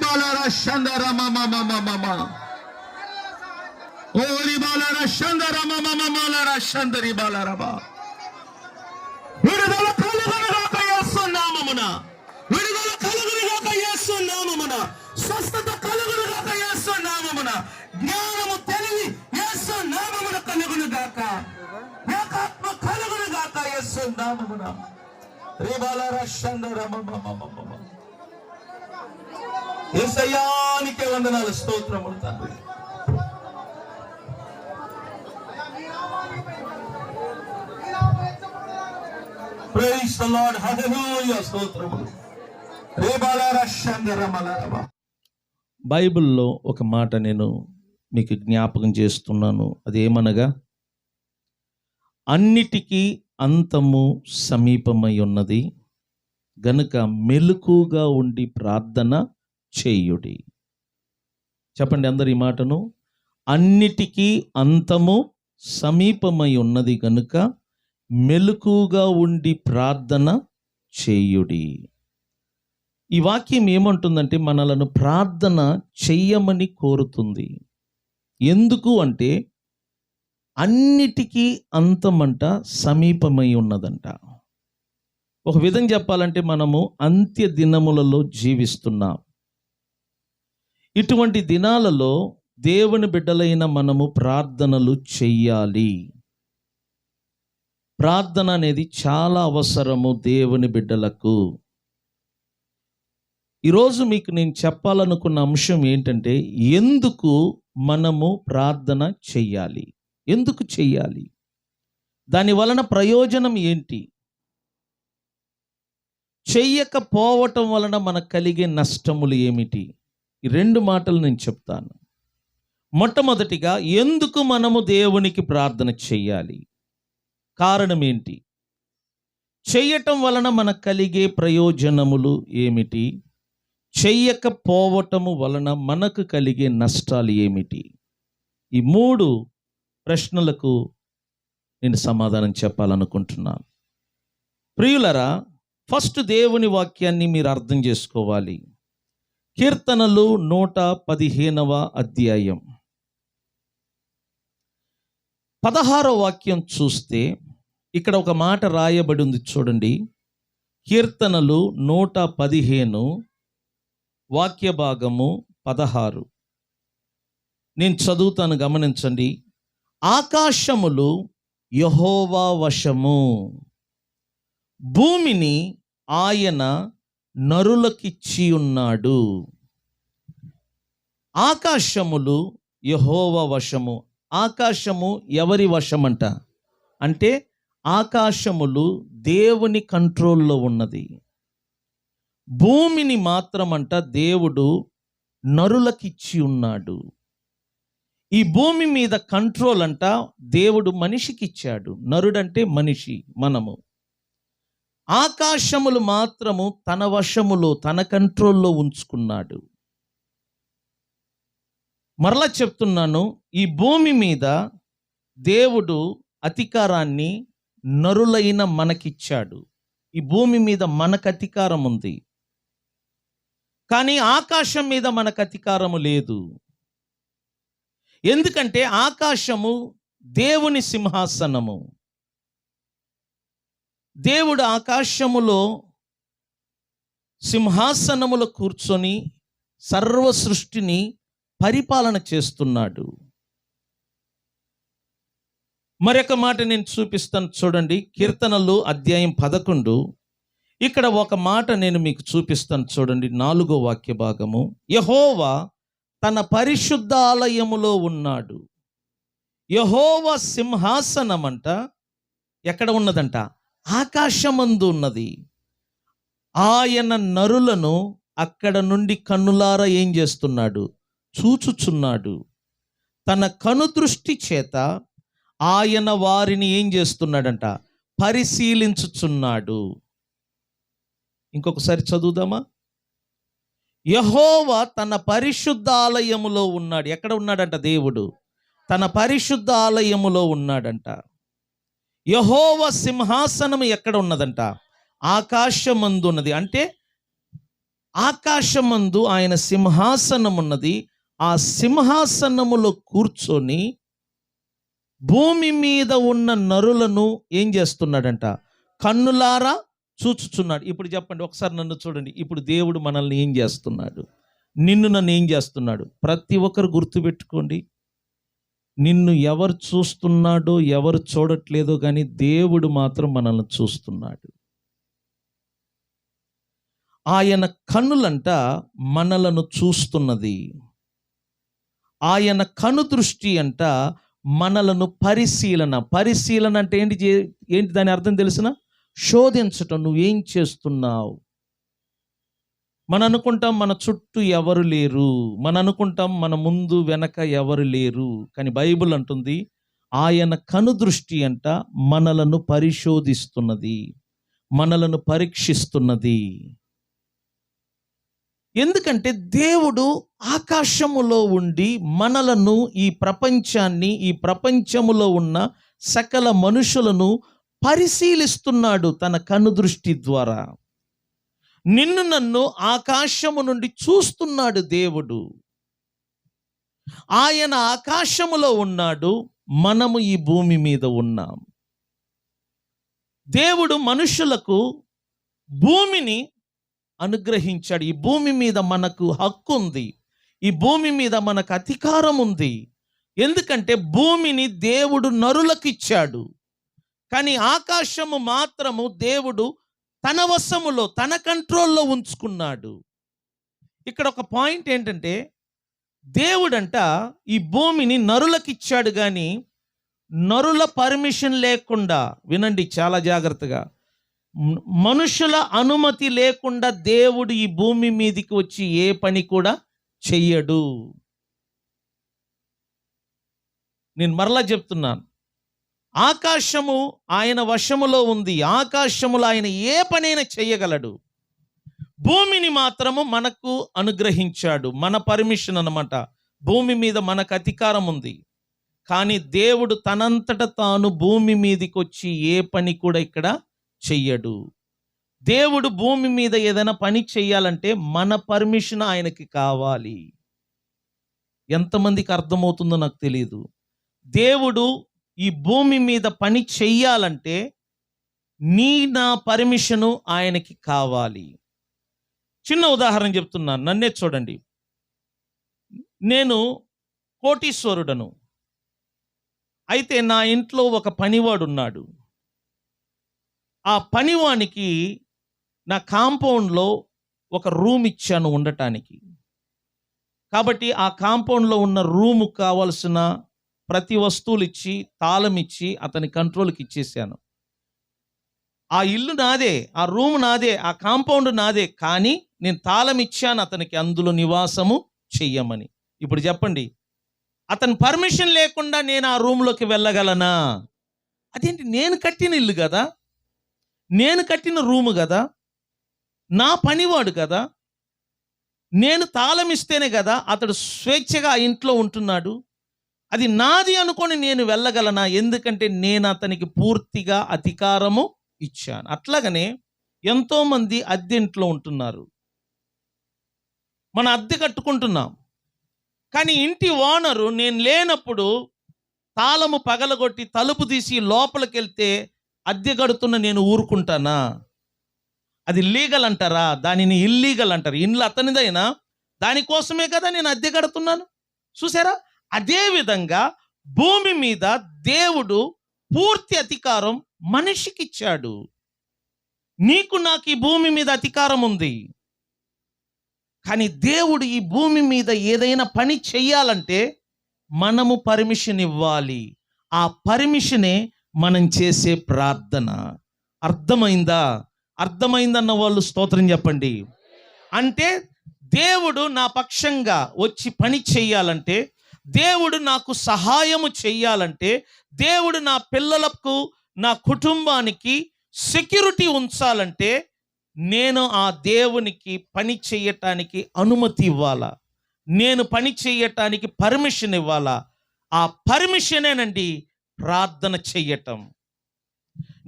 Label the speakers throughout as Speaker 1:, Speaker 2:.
Speaker 1: బాలార షందర మమ ఓరి బాలార షందర మమ షందరి బాలారబా. విడుదల కలుగునుగాక యేసు నామమున, విడుదల కలుగునుగాక యేసు నామమున, స్వస్థత కలుగునుగాక యేసు నామమున, జ్ఞానము తెలివి యేసు నామమున కలుగునుగాక, ఏకాత్మ కలుగునుగాక యేసు నామమున. రిబాలార షందర మమ. యేసయ్యానికే వందనాలు, స్తోత్రములు తండ్రి. ప్రైజ్ ది లార్డ్, హల్లెలూయా, స్తోత్రములు. రేబాలార షందర మలరబ. బైబిల్లో ఒక మాట నేను మీకు జ్ఞాపకం చేస్తున్నాను. అదేమనగా, అన్నిటికీ అంతము సమీపమై ఉన్నది గనుక మెలకుగా ఉండి ప్రార్థన చేయుడి. చెప్పండి అందరు ఈ మాటను. అన్నిటికీ అంతము సమీపమై ఉన్నది గనుక మెలకుగా ఉండి ప్రార్థన చేయుడి. ఈ వాక్యం ఏమంటుందంటే, మనలను ప్రార్థన చెయ్యమని కోరుతుంది. ఎందుకు అంటే, అన్నిటికీ అంతమంట సమీపమై ఉన్నదంట. ఒక విధంగా చెప్పాలంటే, మనము అంత్య దినములలో జీవిస్తున్నాం. ఇటువంటి దినాలలో దేవుని బిడ్డలైన మనము ప్రార్థనలు చెయ్యాలి. ప్రార్థన అనేది చాలా అవసరము దేవుని బిడ్డలకు. ఈరోజు మీకు నేను చెప్పాలనుకున్న అంశం ఏంటంటే, ఎందుకు మనము ప్రార్థన చెయ్యాలి, ఎందుకు చెయ్యాలి, దాని వలన ప్రయోజనం ఏంటి, చెయ్యకపోవటం వలన మనకు కలిగే నష్టములు ఏమిటి, ఈ రెండు మాటలు నేను చెప్తాను. మొట్టమొదటిగా, ఎందుకు మనము దేవునికి ప్రార్థన చెయ్యాలి, కారణం ఏంటి, చెయ్యటం వలన మనకు కలిగే ప్రయోజనములు ఏమిటి, చెయ్యకపోవటము వలన మనకు కలిగే నష్టాలు ఏమిటి. ఈ మూడు ప్రశ్నలకు నేను సమాధానం చెప్పాలనుకుంటున్నాను. ప్రియులరా, ఫస్ట్ దేవుని వాక్యాన్ని మీరు అర్థం చేసుకోవాలి. కీర్తనలు 115వ అధ్యాయం 16వ వాక్యం చూస్తే ఇక్కడ ఒక మాట రాయబడి ఉంది, చూడండి. కీర్తనలు 115 వాక్య భాగము 16. నేను చదువుతాను, గమనించండి. ఆకాశములు యెహోవా వశము, భూమిని ఆయన నరులకిచ్చి ఉన్నాడు. ఆకాశములు యెహోవా వశము. ఆకాశము ఎవరి వశమంట అంటే, ఆకాశములు దేవుని కంట్రోల్లో ఉన్నది. భూమిని మాత్రమంట దేవుడు నరులకిచ్చి ఉన్నాడు. ఈ భూమి మీద కంట్రోల్ అంట దేవుడు మనిషికి ఇచ్చాడు. నరుడంటే మనిషి, మనము. ఆకాశములు మాత్రము తన వశములో, తన కంట్రోల్లో ఉంచుకున్నాడు. మరలా చెప్తున్నాను, ఈ భూమి మీద దేవుడు అధికారాన్ని నరులైన మనకిచ్చాడు. ఈ భూమి మీద మనకు అధికారం ఉంది, కానీ ఆకాశం మీద మనకు అధికారము లేదు. ఎందుకంటే ఆకాశము దేవుని సింహాసనము. దేవుడు ఆకాశములో సింహాసనములో కూర్చొని సర్వ సృష్టిని పరిపాలన చేస్తున్నాడు. మరొక మాట నేను చూపిస్తాను, చూడండి. కీర్తనలు అధ్యాయం 11. ఇక్కడ ఒక మాట నేను మీకు చూపిస్తాను, చూడండి. 4వ వాక్య భాగము. యెహోవా తన పరిశుద్ధ ఆలయములో ఉన్నాడు. యెహోవా సింహాసనమంట ఎక్కడ ఉన్నదంట? ఆకాశమందు ఉన్నది. ఆయన నరులను అక్కడ నుండి కన్నులారా ఏం చేస్తున్నాడు? చూచుచున్నాడు. తన కనుదృష్టి చేత ఆయన వారిని ఏం చేస్తున్నాడంట? పరిశీలించుచున్నాడు. ఇంకొకసారి చదువుదామా? యెహోవా తన పరిశుద్ధ ఆలయములో ఉన్నాడు. ఎక్కడ ఉన్నాడంట దేవుడు? తన పరిశుద్ధ ఆలయములో ఉన్నాడంట. యెహోవా సింహాసనం ఎక్కడ ఉన్నదంట? ఆకాశమందు ఉన్నది. అంటే ఆకాశమందు ఆయన సింహాసనం ఉన్నది. ఆ సింహాసనములో కూర్చొని భూమి మీద ఉన్న నరులను ఏం చేస్తున్నాడంట? కన్నులారా చూచుచున్నాడు. ఇప్పుడు చెప్పండి, ఒకసారి నన్ను చూడండి. ఇప్పుడు దేవుడు మనల్ని ఏం చేస్తున్నాడు? నిన్ను నన్ను ఏం చేస్తున్నాడు? ప్రతి ఒక్కరు గుర్తుపెట్టుకోండి, నిన్ను ఎవరు చూస్తున్నాడో ఎవరు చూడట్లేదో కానీ దేవుడు మాత్రం మనల్ని చూస్తున్నాడు. ఆయన కన్నులంట మనలను చూస్తున్నది. ఆయన కను దృష్టి అంట మనలను పరిశీలన అంటే ఏంటి దాని అర్థం తెలిసిన? శోధించటం. నువ్వేం చేస్తున్నావు? మనం అనుకుంటాం మన చుట్టూ ఎవరు లేరు, మనం అనుకుంటాం మన ముందు వెనక ఎవరు లేరు. కానీ బైబిల్ అంటుంది ఆయన కనుదృష్టి అంట మనలను పరిశోధిస్తున్నది, మనలను పరీక్షిస్తున్నది. ఎందుకంటే దేవుడు ఆకాశములో ఉండి మనలను, ఈ ప్రపంచాన్ని, ఈ ప్రపంచములో ఉన్న సకల మనుషులను పరిశీలిస్తున్నాడు తన కనుదృష్టి ద్వారా. నిన్ను నన్ను ఆకాశము నుండి చూస్తున్నాడు దేవుడు. ఆయన ఆకాశములో ఉన్నాడు, మనము ఈ భూమి మీద ఉన్నాం. దేవుడు మనుషులకు భూమిని అనుగ్రహించాడు. ఈ భూమి మీద మనకు హక్కు ఉంది, ఈ భూమి మీద మనకు అధికారం ఉంది. ఎందుకంటే భూమిని దేవుడు నరులకు ఇచ్చాడు, కానీ ఆకాశము మాత్రము దేవుడు తన వశములో, తన కంట్రోల్లో ఉంచుకున్నాడు. ఇక్కడ ఒక పాయింట్ ఏంటంటే, దేవుడంట ఈ భూమిని నరులకు ఇచ్చాడు, కానీ నరుల పర్మిషన్ లేకుండా, వినండి చాలా జాగ్రత్తగా, మనుషుల అనుమతి లేకుండా దేవుడు ఈ భూమి మీదకి వచ్చి ఏ పని కూడా చెయ్యడు. నేను మరలా చెప్తున్నాను, ఆకాశము ఆయన వశములో ఉంది, ఆకాశములో ఆయన ఏ పనైనా చెయ్యగలడు. భూమిని మాత్రము మనకు అనుగ్రహించాడు, మన పర్మిషన్ అన్నమాట. భూమి మీద మనకు అధికారం ఉంది, కానీ దేవుడు తనంతట తాను భూమి మీదకి వచ్చి ఏ పని కూడా ఇక్కడ చెయ్యడు. దేవుడు భూమి మీద ఏదైనా పని చెయ్యాలంటే మన పర్మిషన్ ఆయనకి కావాలి. ఎంతమందికి అర్థమవుతుందో నాకు తెలియదు. దేవుడు ఈ భూమి మీద పని చెయ్యాలంటే నా పర్మిషను ఆయనకి కావాలి. చిన్న ఉదాహరణ చెప్తున్నాను, నన్నే చూడండి. నేను కోటీశ్వరుడను, అయితే నా ఇంట్లో ఒక పనివాడు ఉన్నాడు. ఆ పనివానికి నా కాంపౌండ్లో ఒక రూమ్ ఇచ్చాను ఉండటానికి. కాబట్టి ఆ కాంపౌండ్లో ఉన్న రూము కావాల్సిన ప్రతి వస్తువులు ఇచ్చి, తాళం ఇచ్చి అతని కంట్రోల్కి ఇచ్చేసాను. ఆ ఇల్లు నాదే, ఆ రూమ్ నాదే, ఆ కాంపౌండ్ నాదే, కానీ నేను తాళం ఇచ్చాను అతనికి అందులో నివాసము చెయ్యమని. ఇప్పుడు చెప్పండి, అతని పర్మిషన్ లేకుండా నేను ఆ రూమ్లోకి వెళ్ళగలనా? అదేంటి, నేను కట్టిన ఇల్లు కదా, నేను కట్టిన రూము కదా, నా పనివాడు కదా, నేను తాళం ఇస్తేనే కదా అతడు స్వేచ్ఛగా ఆ ఇంట్లో ఉంటున్నాడు. అది నాది అనుకొని నేను వెళ్ళగలనా? ఎందుకంటే నేను అతనికి పూర్తిగా అధికారము ఇచ్చాను. అట్లాగనే ఎంతోమంది అద్దె ఇంట్లో ఉంటున్నారు, మన అద్దె కట్టుకుంటున్నాం, కానీ ఇంటి ఓనరు నేను లేనప్పుడు తాళము పగలగొట్టి తలుపు తీసి లోపలికి వెళ్తే అద్దె కడుతున్న నేను ఊరుకుంటానా? అది లీగల్ అంటారా? దానిని ఇల్లీగల్ అంటారు. ఇల్లు అతనిదైనా దానికోసమే కదా నేను అద్దె కడుతున్నాను. చూసారా? అదే విధంగా భూమి మీద దేవుడు పూర్తి అధికారం మనిషికి ఇచ్చాడు. నీకు నాకు ఈ భూమి మీద అధికారం ఉంది, కానీ దేవుడు ఈ భూమి మీద ఏదైనా పని చెయ్యాలంటే మనము పర్మిషన్ ఇవ్వాలి. ఆ పర్మిషనే మనం చేసే ప్రార్థన. అర్థమైందా? అర్థమైందన్న వాళ్ళు స్తోత్రం చెప్పండి. అంటే దేవుడు నా పక్షంగా వచ్చి పని చెయ్యాలంటే, దేవుడు నాకు సహాయము చెయ్యాలంటే, దేవుడు నా పిల్లలకు, నా కుటుంబానికి సెక్యూరిటీ ఉంచాలంటే, నేను ఆ దేవునికి పని చెయ్యటానికి అనుమతి ఇవ్వాలా, నేను పని చెయ్యటానికి పర్మిషన్ ఇవ్వాలా. ఆ పర్మిషనేనండి ప్రార్థన చెయ్యటం.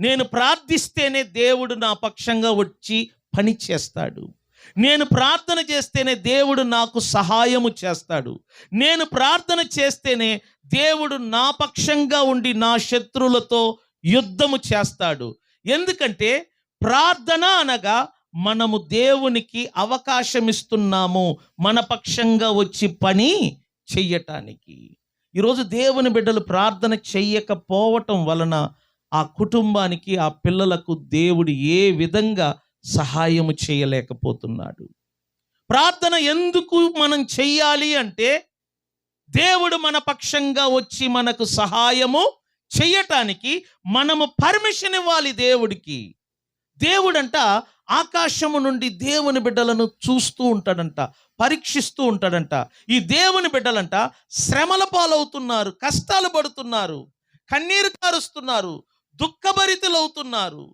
Speaker 1: నేను ప్రార్థిస్తేనే దేవుడు నా పక్షంగా వచ్చి పని చేస్తాడు. నేను ప్రార్థన చేస్తేనే దేవుడు నాకు సహాయము చేస్తాడు. నేను ప్రార్థన చేస్తేనే దేవుడు నా పక్షంగా ఉండి నా శత్రువులతో యుద్ధము చేస్తాడు. ఎందుకంటే ప్రార్థన అనగా మనము దేవునికి అవకాశం ఇస్తున్నాము మన పక్షంగా వచ్చి పని చెయ్యటానికి. ఈరోజు దేవుని బిడ్డలు ప్రార్థన చెయ్యకపోవటం వలన ఆ కుటుంబానికి, ఆ పిల్లలకు దేవుడు ఏ విధంగా సహాయము చేయలేకపోతున్నాడు. ప్రార్థన ఎందుకు మనం చెయ్యాలి అంటే దేవుడు మన పక్షంగా వచ్చి మనకు సహాయము చెయ్యటానికి మనము పర్మిషన్ ఇవ్వాలి దేవుడికి. దేవుడంట ఆకాశము నుండి దేవుని బిడ్డలను చూస్తూ ఉంటాడంట, పరీక్షిస్తూ ఉంటాడంట. ఈ దేవుని బిడ్డలంట శ్రమల పాలవుతున్నారు, కష్టాలు పడుతున్నారు, కన్నీరు కారుస్తున్నారు, దుఃఖభరితులవుతున్నారు.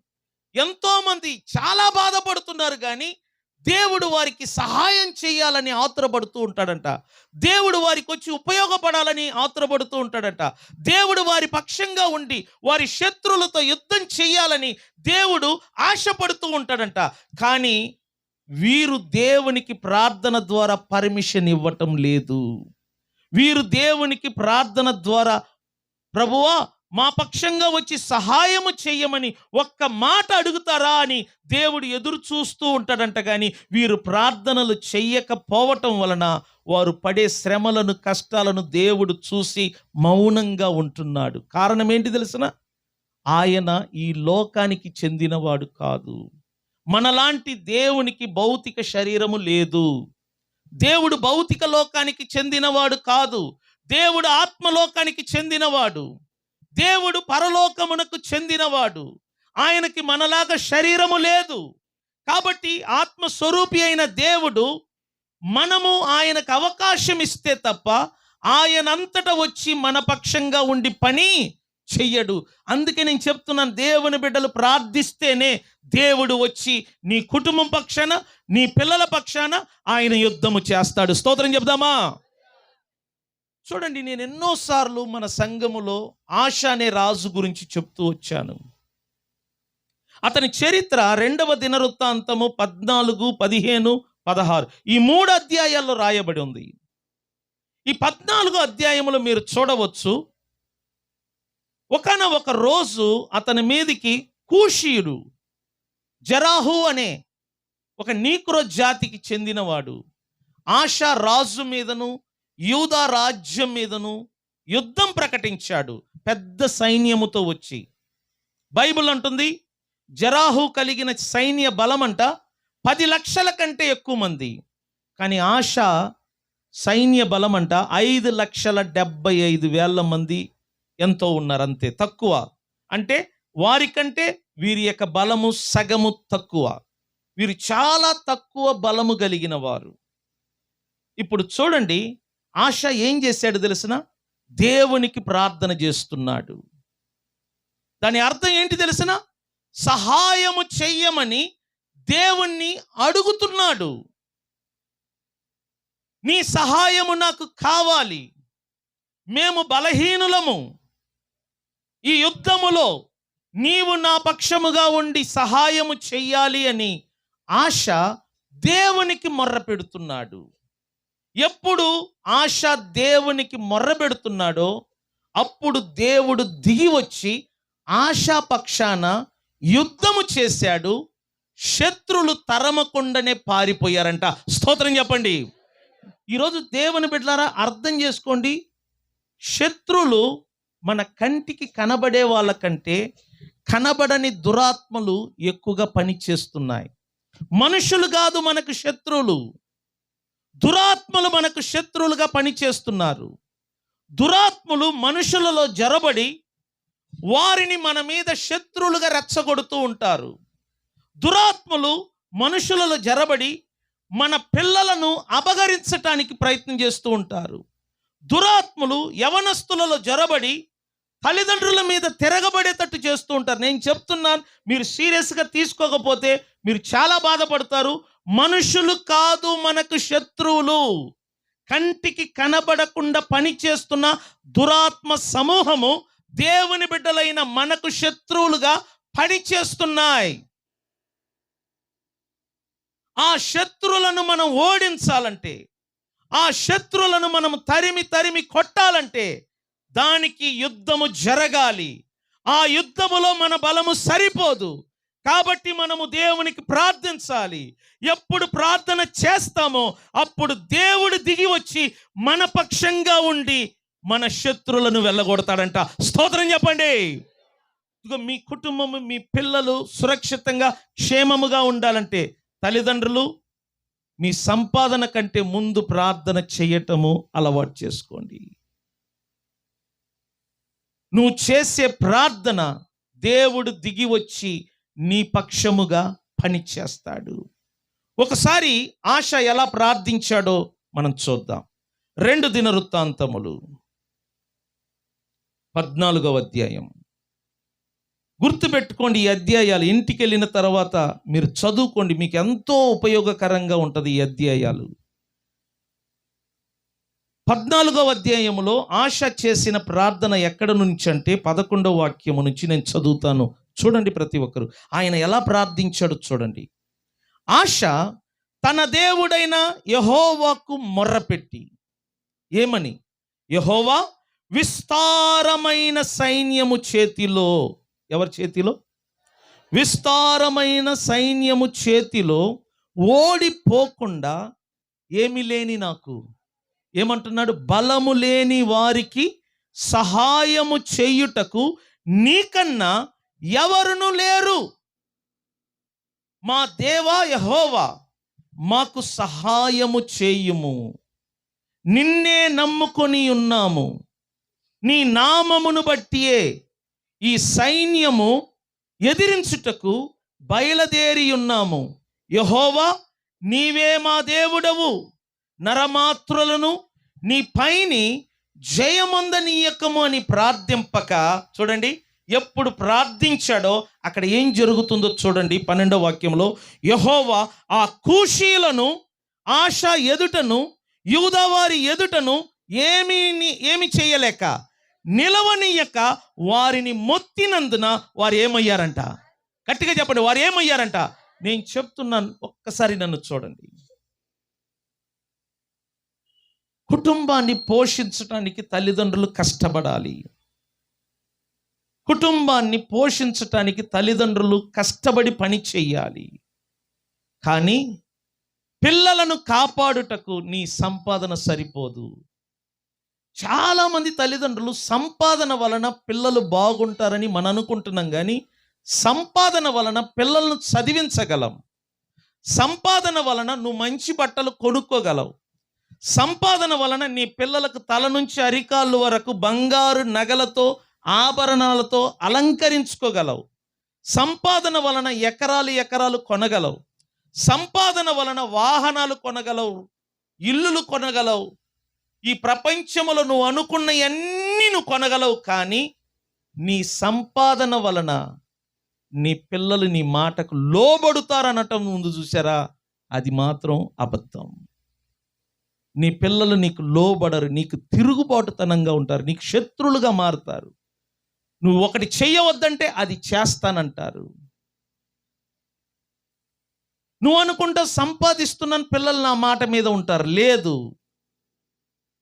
Speaker 1: ఎంతోమంది చాలా బాధపడుతున్నారు, కానీ దేవుడు వారికి సహాయం చేయాలని ఆతురపడుతూ ఉంటాడంట. దేవుడు వారికి వచ్చి ఉపయోగపడాలని ఆతురపడుతూ ఉంటాడంట. దేవుడు వారి పక్షంగా ఉండి వారి శత్రువులతో యుద్ధం చేయాలని దేవుడు ఆశపడుతూ ఉంటాడంట. కానీ వీరు దేవునికి ప్రార్థన ద్వారా పర్మిషన్ ఇవ్వటం లేదు. వీరు దేవునికి ప్రార్థన ద్వారా ప్రభువా మా పక్షంగా వచ్చి సహాయము చెయ్యమని ఒక్క మాట అడుగుతారా అని దేవుడు ఎదురు చూస్తూ ఉంటాడంట. కానీ వీరు ప్రార్థనలు చెయ్యకపోవటం వలన వారు పడే శ్రమలను, కష్టాలను దేవుడు చూసి మౌనంగా ఉంటున్నాడు. కారణం ఏంటి తెలుసున? ఆయన ఈ లోకానికి చెందినవాడు కాదు. మనలాంటి దేవునికి భౌతిక శరీరము లేదు. దేవుడు భౌతిక లోకానికి చెందినవాడు కాదు. దేవుడు ఆత్మలోకానికి చెందినవాడు. దేవుడు పరలోకమునకు చెందినవాడు. ఆయనకి మనలాగా శరీరము లేదు. కాబట్టి ఆత్మస్వరూపి అయిన దేవుడు మనము ఆయనకు అవకాశం ఇస్తే తప్ప ఆయనంతటా వచ్చి మన పక్షంగా ఉండి పని చెయ్యడు. అందుకే నేను చెప్తున్నాను, దేవుని బిడ్డలు ప్రార్థిస్తేనే దేవుడు వచ్చి నీ కుటుంబం పక్షాన, నీ పిల్లల పక్షాన ఆయన యుద్ధము చేస్తాడు. స్తోత్రం చెప్దామా? చూడండి, నేను ఎన్నోసార్లు మన సంఘములో ఆశ అనే రాజు గురించి చెప్తూ వచ్చాను. అతని చరిత్ర 2వ దినవృత్తాంతము 14, 15, 16 ఈ 3 అధ్యాయాల్లో రాయబడి ఉంది. ఈ 14వ అధ్యాయములో మీరు చూడవచ్చు, ఒకానొక రోజు అతని మీదికి కూషీయుడు జరాహు అనే ఒక నీగ్రో జాతికి చెందినవాడు ఆశ రాజు మీదను యూదా రాజ్యం మీదను యుద్ధం ప్రకటించాడు పెద్ద సైన్యముతో వచ్చి. బైబిల్ అంటుంది జరాహు కలిగిన సైన్య బలం అంట 10 లక్షల కంటే ఎక్కువ మంది. కానీ ఆశ సైన్య బలం అంట 5,75,000 మంది ఎంతో ఉన్నారు, అంతే, తక్కువ. అంటే వారికంటే వీరి యొక్క బలము సగము తక్కువ. వీరు చాలా తక్కువ బలము కలిగిన వారు. ఇప్పుడు చూడండి, ఆశ ఏం చేశాడు తెలిసిన? దేవునికి ప్రార్థన చేస్తున్నాడు. దాని అర్థం ఏంటి తెలిసిన? సహాయము చెయ్యమని దేవుణ్ణి అడుగుతున్నాడు. నీ సహాయము నాకు కావాలి, మేము బలహీనులము, ఈ యుద్ధములో నీవు నా పక్షముగా ఉండి సహాయము చెయ్యాలి అని ఆశ దేవునికి మొర్ర పెడుతున్నాడు. ఎప్పుడు ఆశ దేవునికి మొర్ర పెడుతున్నాడో అప్పుడు దేవుడు దిగి వచ్చి ఆశా పక్షాన యుద్ధము చేశాడు. శత్రులు తరమకుండానే పారిపోయారంట. స్తోత్రం చెప్పండి. ఈరోజు దేవుని బిడ్డలారా అర్థం చేసుకోండి, శత్రులు మన కంటికి కనబడే వాళ్ళకంటే కనబడని దురాత్మలు ఎక్కువగా పనిచేస్తున్నాయి. మనుషులు కాదు మనకు శత్రువులు, దురాత్మలు మనకు శత్రువులుగా పనిచేస్తున్నారు. దురాత్మలు మనుషులలో జరబడి వారిని మన మీద శత్రువులుగా రెచ్చగొడుతూ ఉంటారు. దురాత్మలు మనుషులలో జరబడి మన పిల్లలను అపహరించటానికి ప్రయత్నం చేస్తూ ఉంటారు. దురాత్మలు యవనస్తులలో జరబడి తల్లిదండ్రుల మీద తిరగబడేటట్టు చేస్తూ ఉంటారు. నేను చెప్తున్నాను, మీరు సీరియస్గా తీసుకోకపోతే మీరు చాలా బాధపడతారు. మనుషులు కాదు మనకు శత్రువులు, కంటికి కనబడకుండా పనిచేస్తున్న దురాత్మ సమూహము దేవుని బిడ్డలైన మనకు శత్రువులుగా పనిచేస్తున్నాయి. ఆ శత్రువులను మనం ఓడించాలంటే, ఆ శత్రువులను మనం తరిమి తరిమి కొట్టాలంటే దానికి యుద్ధము జరగాలి. ఆ యుద్ధములో మన బలము సరిపోదు. కాబట్టి మనము దేవునికి ప్రార్థించాలి. ఎప్పుడు ప్రార్థన చేస్తామో అప్పుడు దేవుడు దిగి వచ్చి మన పక్షంగా ఉండి మన శత్రువులను వెళ్ళగొడతాడంట. స్తోత్రం చెప్పండి. మీ కుటుంబము, మీ పిల్లలు సురక్షితంగా క్షేమముగా ఉండాలంటే తల్లిదండ్రులు మీ సంపాదన కంటే ముందు ప్రార్థన చేయటము అలవాటు చేసుకోండి. నువ్వు చేసే ప్రార్థన దేవుడు దిగి వచ్చి నీ పక్షముగా పని చేస్తాడు. ఒకసారి ఆశ ఎలా ప్రార్థించాడో మనం చూద్దాం. 2 దినవృత్తాంతములు 14వ అధ్యాయం. గుర్తుపెట్టుకోండి, ఈ అధ్యాయాలు ఇంటికి వెళ్ళిన తర్వాత మీరు చదువుకోండి, మీకు ఎంతో ఉపయోగకరంగా ఉంటుంది ఈ అధ్యాయాలు. 14వ అధ్యాయములో ఆశ చేసిన ప్రార్థన ఎక్కడ నుంచి అంటే 11వ వాక్యము నుంచి నేను చదువుతాను. చూడండి, ప్రతి ఒక్కరు ఆయన ఎలా ప్రార్థించాడు చూడండి. ఆశ తన దేవుడైన యెహోవాకు మొర్రపెట్టి ఏమని, యెహోవా విస్తారమైన సైన్యము చేతిలో, ఎవరి చేతిలో? విస్తారమైన సైన్యము చేతిలో ఓడిపోకుండా ఏమి లేని నాకు, ఏమంటున్నాడు, బలము లేని వారికి సహాయము చేయుటకు నీకన్నా ఎవరును లేరు. మా దేవా యెహోవా మాకు సహాయము చేయుము. నిన్నే నమ్ముకొని ఉన్నాము. నీ నామమును బట్టియే ఈ సైన్యము ఎదిరించుటకు బయలుదేరి ఉన్నాము. యెహోవా నీవే మా దేవుడవు. నరమాత్రులను నీ పైని జయమొందనీయకము అని ప్రార్థింపక, చూడండి ఎప్పుడు ప్రార్థించాడో అక్కడ ఏం జరుగుతుందో చూడండి. 12వ వాక్యంలో యెహోవా ఆ కూషీలను ఆశ ఎదుటను యూదావారి ఎదుటను ఏమి చేయలేక నిలవనీయక వారిని మొత్తినందున వారు ఏమయ్యారంట? గట్టిగా చెప్పండి, వారు ఏమయ్యారంట? నేను చెప్తున్నాను, ఒక్కసారి నన్ను చూడండి. కుటుంబాన్ని పోషించడానికి తల్లిదండ్రులు కష్టపడాలి. కుటుంబాన్ని పోషించటానికి తల్లిదండ్రులు కష్టపడి పని చెయ్యాలి. కానీ పిల్లలను కాపాడుటకు నీ సంపాదన సరిపోదు. చాలామంది తల్లిదండ్రులు సంపాదన వలన పిల్లలు బాగుంటారని మనం అనుకుంటున్నాం, కానీ సంపాదన వలన పిల్లలను చదివించగలం. సంపాదన వలన నువ్వు మంచి బట్టలు కొనుక్కోగలవు. సంపాదన వలన నీ పిల్లలకు తల నుంచి అరికాళ్ళు వరకు బంగారు నగలతో ఆభరణాలతో అలంకరించుకోగలవు. సంపాదన వలన ఎకరాలు ఎకరాలు కొనగలవు. సంపాదన వలన వాహనాలు కొనగలవు, ఇల్లులు కొనగలవు. ఈ ప్రపంచంలో నువ్వు అనుకున్నవన్నీ నువ్వు కొనగలవు. కానీ నీ సంపాదన వలన నీ పిల్లలు నీ మాటకు లోబడుతారనటం ముందు చూసారా, అది మాత్రం అబద్ధం. నీ పిల్లలు నీకు లోబడరు, నీకు తిరుగుబాటుతనంగా ఉంటారు, నీకు శత్రువులుగా మారుతారు. నువ్వు ఒకటి చెయ్యవద్దంటే అది చేస్తానంటారు. నువ్వు అనుకుంటావు సంపాదిస్తున్నాను, పిల్లలు నా మాట మీద ఉంటారు. లేదు,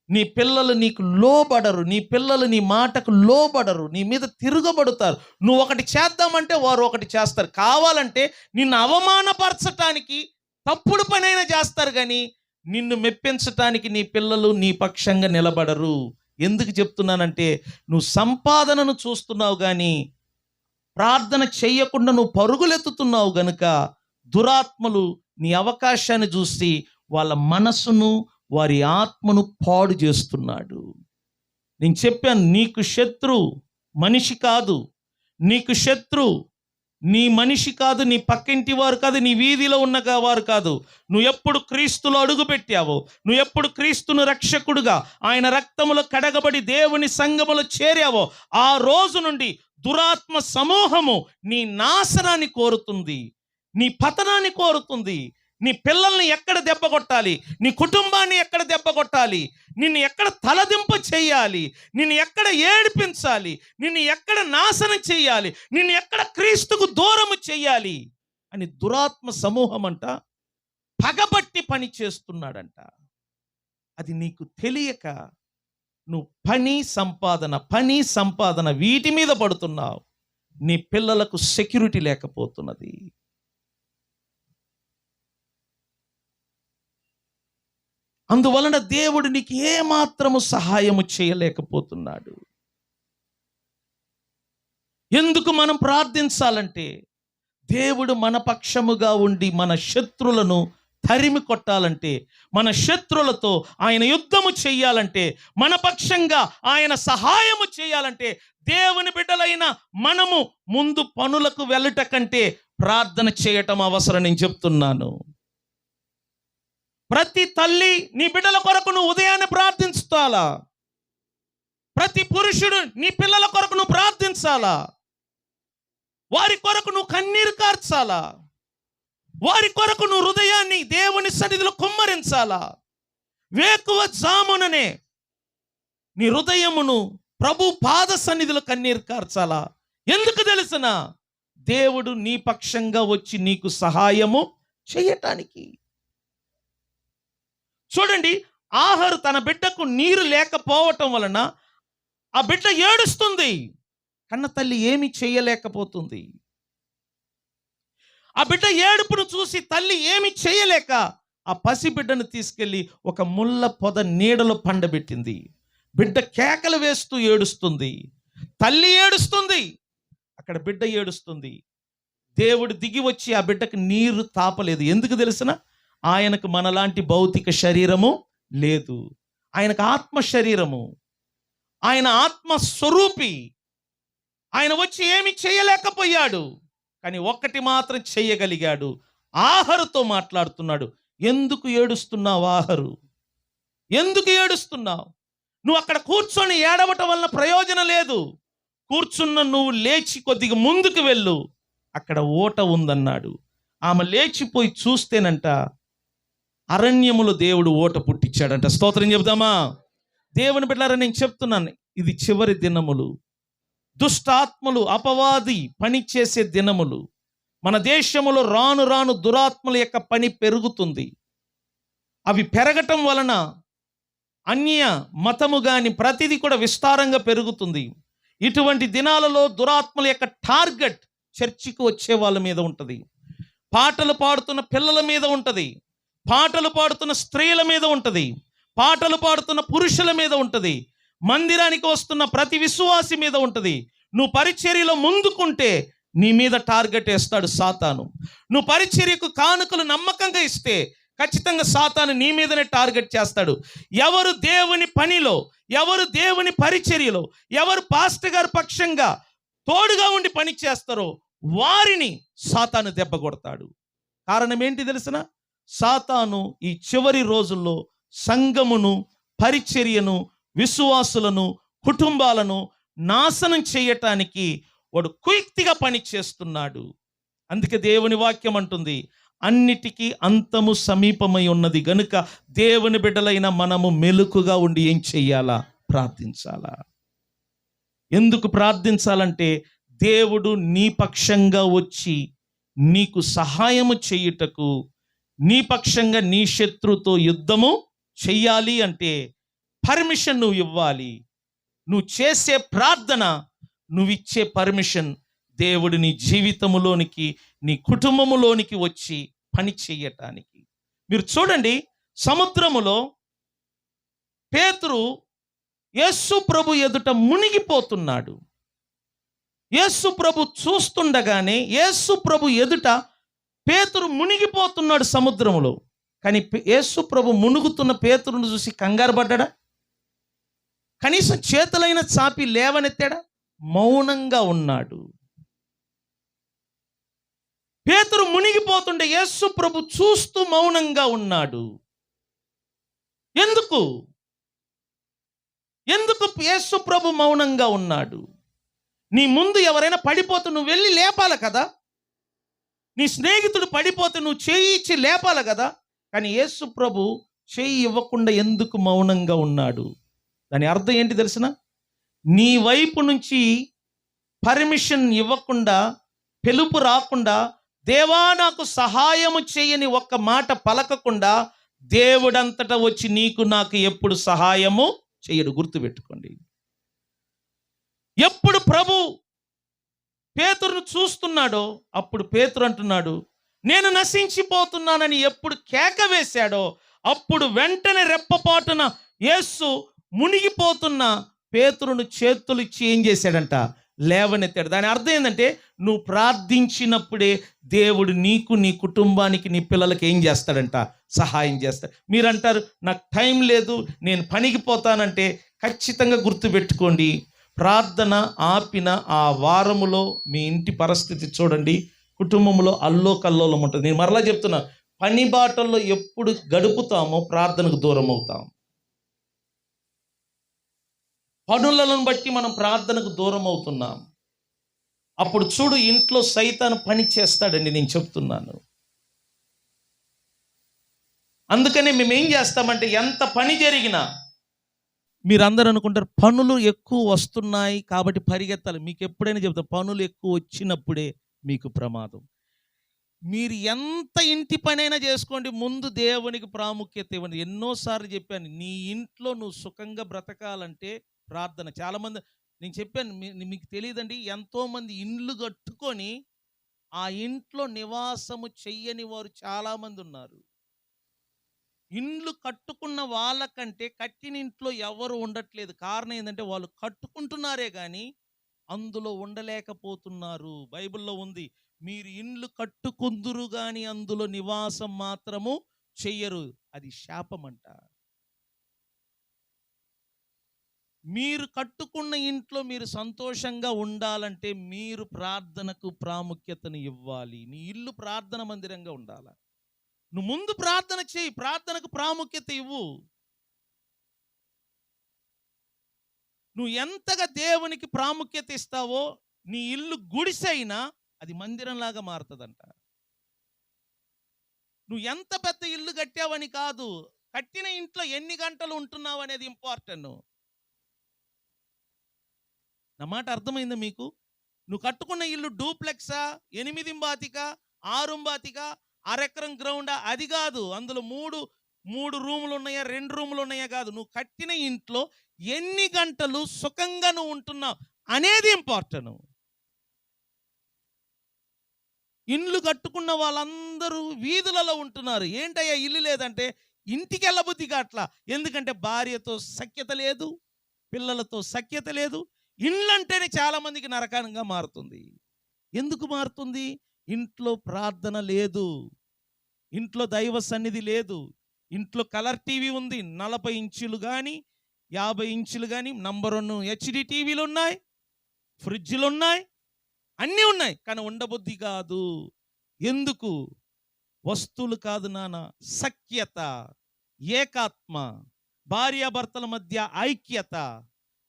Speaker 1: నీ పిల్లలు నీకు లోబడరు, నీ పిల్లలు నీ మాటకు లోబడరు, నీ మీద తిరగబడుతారు. నువ్వు ఒకటి చేద్దామంటే వారు ఒకటి చేస్తారు. కావాలంటే నిన్ను అవమానపరచటానికి తప్పుడు పనైనా చేస్తారు, కానీ నిన్ను మెప్పించటానికి నీ పిల్లలు నీ పక్షంగా నిలబడరు. ఎందుకు చెప్తున్నానంటే, నువ్వు సంపాదనను చూస్తున్నావు కానీ ప్రార్థన చెయ్యకుండా నువ్వు పరుగులెత్తుతున్నావు గనుక దురాత్మలు నీ అవకాశాన్ని చూసి వాళ్ళ మనసును, వారి ఆత్మను పాడు చేస్తున్నాడు. నేను చెప్పాను, నీకు శత్రు మనిషి కాదు, నీకు శత్రు నీ మనిషి కాదు, నీ పక్కింటి వారు కాదు, నీ వీధిలో ఉన్న వారు కాదు. నువ్వు ఎప్పుడు క్రీస్తులో అడుగు పెట్టావో, నువ్వు ఎప్పుడు క్రీస్తును రక్షకుడుగా ఆయన రక్తములో కడగబడి దేవుని సంఘములో చేరావో, ఆ రోజు నుండి దురాత్మ సమూహము నీ నాశనాన్ని కోరుతుంది, నీ పతనాన్ని కోరుతుంది. నీ పిల్లల్ని ఎక్కడ దెబ్బ కొట్టాలి, నీ కుటుంబాన్ని ఎక్కడ దెబ్బ కొట్టాలి, నిన్ను ఎక్కడ తలదింప చేయాలి, నిన్ను ఎక్కడ ఏడిపించాలి, నిన్ను ఎక్కడ నాశనం చేయాలి, నిన్ను ఎక్కడ క్రీస్తుకు దూరము చేయాలి అని దురాత్మ సమూహం అంట పగబట్టి పని చేస్తున్నాడంట. అది నీకు తెలియక నువ్వు పని సంపాదన వీటి మీద పడుతున్నావు. నీ పిల్లలకు సెక్యూరిటీ లేకపోతున్నది. అందువలన దేవుడు నీకు ఏమాత్రము సహాయము చేయలేకపోతున్నాడు. ఎందుకు మనం ప్రార్థించాలంటే, దేవుడు మన పక్షముగా ఉండి మన శత్రులను తరిమి కొట్టాలంటే, మన శత్రులతో ఆయన యుద్ధము చెయ్యాలంటే, మన పక్షంగా ఆయన సహాయము చేయాలంటే, దేవుని బిడ్డలైన మనము ముందు పనులకు వెళ్ళట కంటే ప్రార్థన చేయటం అవసరం. నేను చెప్తున్నాను, ప్రతి తల్లి నీ బిడ్డల కొరకు నువ్వు ఉదయాన్నే ప్రార్థించాలా. ప్రతి పురుషుడు నీ పిల్లల కొరకు నువ్వు ప్రార్థించాలా. వారి కొరకు నువ్వు కన్నీరు కార్చాలా. వారి కొరకు నువ్వు హృదయాన్ని దేవుని సన్నిధిలో కుమ్మరించాలా. వేకువ జాముననే నీ హృదయమును ప్రభు పాద సన్నిధిలో కన్నీరు కార్చాలా. ఎందుకు తెలుసునా? దేవుడు నీ పక్షంగా వచ్చి నీకు సహాయము చేయటానికి. చూడండి, ఆహారు తన బిడ్డకు నీరు లేకపోవటం వలన ఆ బిడ్డ ఏడుస్తుంది. కన్న తల్లి ఏమి చేయలేకపోతుంది. ఆ బిడ్డ ఏడుపును చూసి తల్లి ఏమి చేయలేక ఆ పసి బిడ్డను తీసుకెళ్ళి ఒక ముళ్ళ పొద నీడలో పండబెట్టింది. బిడ్డ కేకలు వేస్తూ ఏడుస్తుంది. తల్లి ఏడుస్తుంది, అక్కడ బిడ్డ ఏడుస్తుంది. దేవుడు దిగి వచ్చి ఆ బిడ్డకు నీరు తాపలేదు. ఎందుకు తెలుసిన? ఆయనకు మనలాంటి భౌతిక శరీరము లేదు. ఆయనకు ఆత్మ శరీరము. ఆయన ఆత్మ స్వరూపి. ఆయన వచ్చి ఏమి చేయలేకపోయాడు, కానీ ఒక్కటి మాత్రం చేయగలిగాడు. ఆహారుతో మాట్లాడుతున్నాడు. ఎందుకు ఏడుస్తున్నావు ఆహారు? ఎందుకు ఏడుస్తున్నావు? నువ్వు అక్కడ కూర్చొని ఏడవటం వలన ప్రయోజనం లేదు. కూర్చున్న నువ్వు లేచి కొద్దిగా ముందుకు వెళ్ళు, అక్కడ ఓట ఉందన్నాడు. ఆమె లేచిపోయి చూస్తేనంట అరణ్యములో దేవుడు ఓట పుట్టించాడంట. స్తోత్రం చెబుదామా? దేవుని బిడ్డలారా, నేను చెప్తున్నాను, ఇది చివరి దినములు. దుష్టాత్మలు, అపవాది పని చేసే దినములు. మన దేశంలో రాను రాను దురాత్మల యొక్క పని పెరుగుతుంది. అవి పెరగటం వలన అన్య మతము గాని ప్రతిదీ కూడా విస్తారంగా పెరుగుతుంది. ఇటువంటి దినాలలో దురాత్మల యొక్క టార్గెట్ చర్చికి వచ్చే వాళ్ళ మీద ఉంటుంది, పాటలు పాడుతున్న పిల్లల మీద ఉంటుంది, పాటలు పాడుతున్న స్త్రీల మీద ఉంటుంది, పాటలు పాడుతున్న పురుషుల మీద ఉంటుంది, మందిరానికి వస్తున్న ప్రతి విశ్వాసి మీద ఉంటుంది. నువ్వు పరిచర్యలో ముందుకుంటే నీ మీద టార్గెట్ వేస్తాడు సాతాను. నువ్వు పరిచర్యకు కానుకలు నమ్మకంగా ఇస్తే ఖచ్చితంగా సాతాను నీ మీదనే టార్గెట్ చేస్తాడు. ఎవరు దేవుని పనిలో, ఎవరు దేవుని పరిచర్యలో, ఎవరు పాస్టర్ గారి పక్షంగా తోడుగా ఉండి పని చేస్తారో వారిని సాతాను దెబ్బ కొడతాడు. కారణం ఏంటి తెలుసునా? సాతాను ఈ చివరి రోజుల్లో సంఘమును, పరిచర్యను, విశ్వాసులను, కుటుంబాలను నాశనం చేయటానికి వాడు కుయుక్తిగా పని చేస్తున్నాడు. అందుకే దేవుని వాక్యం అంటుంది, అన్నిటికీ అంతము సమీపమై ఉన్నది గనుక దేవుని బిడ్డలైన మనము మెలకుగా ఉండి ఏం చెయ్యాలా? ప్రార్థించాలా. ఎందుకు ప్రార్థించాలంటే, దేవుడు నీ పక్షంగా వచ్చి నీకు సహాయము చేయుటకు, నీ పక్షంగా నీ శత్రుతో యుద్ధము చెయ్యాలి అంటే పర్మిషన్ నువ్వు ఇవ్వాలి. నువ్వు చేసే ప్రార్థన, నువ్విచ్చే పర్మిషన్ దేవుడు నీ జీవితములోనికి, నీ కుటుంబములోనికి వచ్చి పని చెయ్యటానికి. మీరు చూడండి, సముద్రములో పేతురు యేసు ప్రభు ఎదుట మునిగిపోతున్నాడు. యేసు ప్రభు చూస్తుండగానే యేసు ప్రభు ఎదుట పేతురు మునిగిపోతున్నాడు సముద్రములో. కానీ యేసు ప్రభు మునుగుతున్న పేతురును చూసి కంగారు పడ్డాడా? కనీసం చేతులైన చాపి లేవనెత్తాడా? మౌనంగా ఉన్నాడు. పేతురు మునిగిపోతుండే యేసు ప్రభు చూస్తూ మౌనంగా ఉన్నాడు. ఎందుకు యేసు ప్రభు మౌనంగా ఉన్నాడు? నీ ముందు ఎవరైనా పడిపోతే నువ్వు వెళ్ళి లేపాలి కదా. నీ స్నేహితుడు పడిపోతే నువ్వు చేయి ఇచ్చి లేపాలి కదా. కానీ యేసు ప్రభు చేయి ఇవ్వకుండా ఎందుకు మౌనంగా ఉన్నాడు? దాని అర్థం ఏంటి తెలిసిన? నీ వైపు నుంచి పర్మిషన్ ఇవ్వకుండా, పిలుపు రాకుండా దేవా నాకు సహాయము చేయని ఒక్క మాట పలకకుండా దేవుడంతటా వచ్చి నీకు నాకు ఎప్పుడు సహాయము చేయడు. గుర్తుపెట్టుకోండి. ఎప్పుడు ప్రభు పేతురును చూస్తున్నాడో అప్పుడు పేతురు అంటున్నాడు, నేను నశించిపోతున్నానని ఎప్పుడు కేక వేశాడో అప్పుడు వెంటనే రెప్పపాటున యేసు మునిగిపోతున్న పేతురును చేతులు ఇచ్చి ఏం చేశాడంట? లేవనెత్తాడు. దాని అర్థం ఏంటంటే, నువ్వు ప్రార్థించినప్పుడే దేవుడు నీకు, నీ కుటుంబానికి, నీ పిల్లలకి ఏం చేస్తాడంట? సహాయం చేస్తాడు. మీరు అంటారు నాకు టైం లేదు, నేను పనికి పోతానంటే ఖచ్చితంగా గుర్తుపెట్టుకోండి, ప్రార్థన ఆపిన ఆ వారములో మీ ఇంటి పరిస్థితి చూడండి, కుటుంబంలో అల్లోకల్లోలం ఉంటుంది. నేను మరలా చెప్తున్నా, పని బాటల్లో ఎప్పుడు గడుపుతామో ప్రార్థనకు దూరం అవుతాం. పనులను బట్టి మనం ప్రార్థనకు దూరం అవుతున్నాం. అప్పుడు చూడు, ఇంట్లో సైతాను పని చేస్తాడండి, నేను చెప్తున్నాను. అందుకనే మేము ఏం చేస్తామంటే, ఎంత పని జరిగినా మీరందరూ అనుకుంటారు పనులు ఎక్కువ వస్తున్నాయి కాబట్టి పరిగెత్తాలి. మీకు ఎప్పుడైనా చెప్తాను, పనులు ఎక్కువ వచ్చినప్పుడే మీకు ప్రమాదం. మీరు ఎంత ఇంటి పనైనా చేసుకోండి, ముందు దేవునికి ప్రాముఖ్యత ఇవ్వండి. ఎన్నోసార్లు చెప్పాను, నీ ఇంట్లో నువ్వు సుఖంగా బ్రతకాలంటే ప్రార్థన. చాలామంది నేను చెప్పాను, మీకు తెలియదండి, ఎంతోమంది ఇండ్లు కట్టుకొని ఆ ఇంట్లో నివాసము చెయ్యని వారు చాలామంది ఉన్నారు. ఇండ్లు కట్టుకున్న వాళ్ళకంటే కట్టిన ఇంట్లో ఎవరు ఉండట్లేదు. కారణం ఏంటంటే, వాళ్ళు కట్టుకుంటున్నారే కానీ అందులో ఉండలేకపోతున్నారు. బైబిల్లో ఉంది, మీరు ఇండ్లు కట్టుకుందురు కానీ అందులో నివాసం మాత్రము చెయ్యరు. అది శాపమంట. మీరు కట్టుకున్న ఇంట్లో మీరు సంతోషంగా ఉండాలంటే మీరు ప్రార్థనకు ప్రాముఖ్యతను ఇవ్వాలి. నీ ఇల్లు ప్రార్థన మందిరంగా ఉండాలి. నువ్వు ముందు ప్రార్థన చేయి, ప్రార్థనకు ప్రాముఖ్యత ఇవ్వు. నువ్వు ఎంతగా దేవునికి ప్రాముఖ్యత ఇస్తావో నీ ఇల్లు గుడిసైనా అది మందిరంలాగా మారుతుందంట. నువ్వు ఎంత పెద్ద ఇల్లు కట్టావని కాదు, కట్టిన ఇంట్లో ఎన్ని గంటలు ఉంటున్నావు అనేది ఇంపార్టెంట్. నా మాట అర్థమైందా మీకు? నువ్వు కట్టుకున్న ఇల్లు డూప్లెక్సా, 8 బాతికా, 6 బాతికా, అరెకరం గ్రౌండా, అది కాదు. అందులో మూడు రూములు ఉన్నాయా, 2 రూములు ఉన్నాయా కాదు. నువ్వు కట్టిన ఇంట్లో ఎన్ని గంటలు సుఖంగా నువ్వు ఉంటున్నావు అనేది ఇంపార్టెంట్. ఇండ్లు కట్టుకున్న వాళ్ళందరూ వీధులలో ఉంటున్నారు. ఏంటయ్యా ఇల్లు లేదంటే, ఇంటికి వెళ్ళబుద్ధి కాట్లా. ఎందుకంటే భార్యతో సఖ్యత లేదు, పిల్లలతో సఖ్యత లేదు. ఇండ్లు అంటేనే చాలా మందికి నరకంగా మారుతుంది. ఎందుకు మారుతుంది? ఇంట్లో ప్రార్థన లేదు, ఇంట్లో దైవ సన్నిధి లేదు. ఇంట్లో కలర్ టీవీ ఉంది, 40 ఇంచులు కానీ 50 ఇంచులు కానీ, నంబర్ 1 HD టీవీలు ఉన్నాయి, ఫ్రిడ్జ్లు ఉన్నాయి, అన్నీ ఉన్నాయి, కానీ ఉండబుద్ధి కాదు. ఎందుకు? వస్తువులు కాదు నాన్న, సఖ్యత, ఏకాత్మ, భార్యాభర్తల మధ్య ఐక్యత,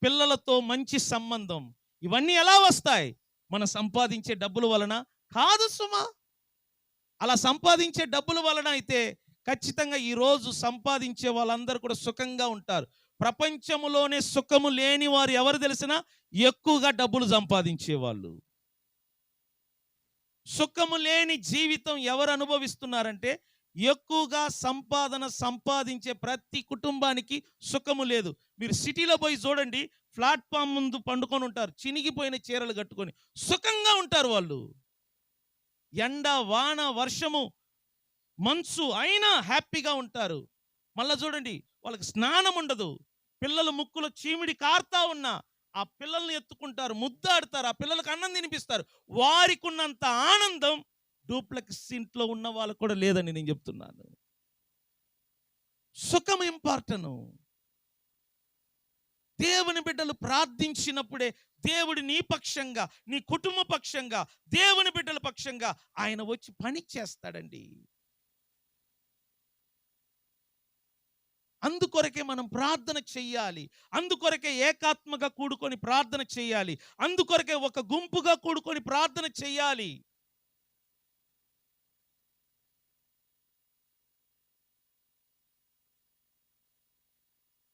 Speaker 1: పిల్లలతో మంచి సంబంధం, ఇవన్నీ ఎలా వస్తాయి? మనం సంపాదించే డబ్బుల వలన కాదు సుమా. అలా సంపాదించే డబ్బుల వలన అయితే ఖచ్చితంగా ఈరోజు సంపాదించే వాళ్ళందరూ కూడా సుఖంగా ఉంటారు. ప్రపంచంలోనే సుఖము లేని వారు ఎవరు తెలిసినా ఎక్కువగా డబ్బులు సంపాదించే వాళ్ళు. సుఖము లేని జీవితం ఎవరు అనుభవిస్తున్నారంటే, ఎక్కువగా సంపాదించే ప్రతి కుటుంబానికి సుఖము లేదు. మీరు సిటీలో పోయి చూడండి, ప్లాట్ఫామ్ ముందు పండుకొని ఉంటారు, చినిగిపోయిన చీరలు కట్టుకొని సుఖంగా ఉంటారు వాళ్ళు. ఎండ, వాన, వర్షము, మంచు అయినా హ్యాపీగా ఉంటారు. మళ్ళా చూడండి, వాళ్ళకి స్నానం ఉండదు, పిల్లలు ముక్కులో చీమిడి కారుతా ఉన్నా ఆ పిల్లల్ని ఎత్తుకుంటారు, ముద్దాడుతారు, ఆ పిల్లలకు అన్నం తినిపిస్తారు. వారికి ఉన్నంత ఆనందం డూప్లెక్స్ ఇంట్లో ఉన్న వాళ్ళకు కూడా లేదని నేను చెప్తున్నాను. సుఖం ఇంపార్టెంట్. దేవుని బిడ్డలు ప్రార్థించినప్పుడే దేవుడు నీ పక్షంగా, నీ కుటుంబ పక్షంగా, దేవుని బిడ్డల పక్షంగా ఆయన వచ్చి పని చేస్తాడండి. అందుకొరకే మనం ప్రార్థన చెయ్యాలి. అందుకొరకే ఏకాత్మగా కూడుకొని ప్రార్థన చేయాలి. అందుకొరకే ఒక గుంపుగా కూడుకొని ప్రార్థన చెయ్యాలి.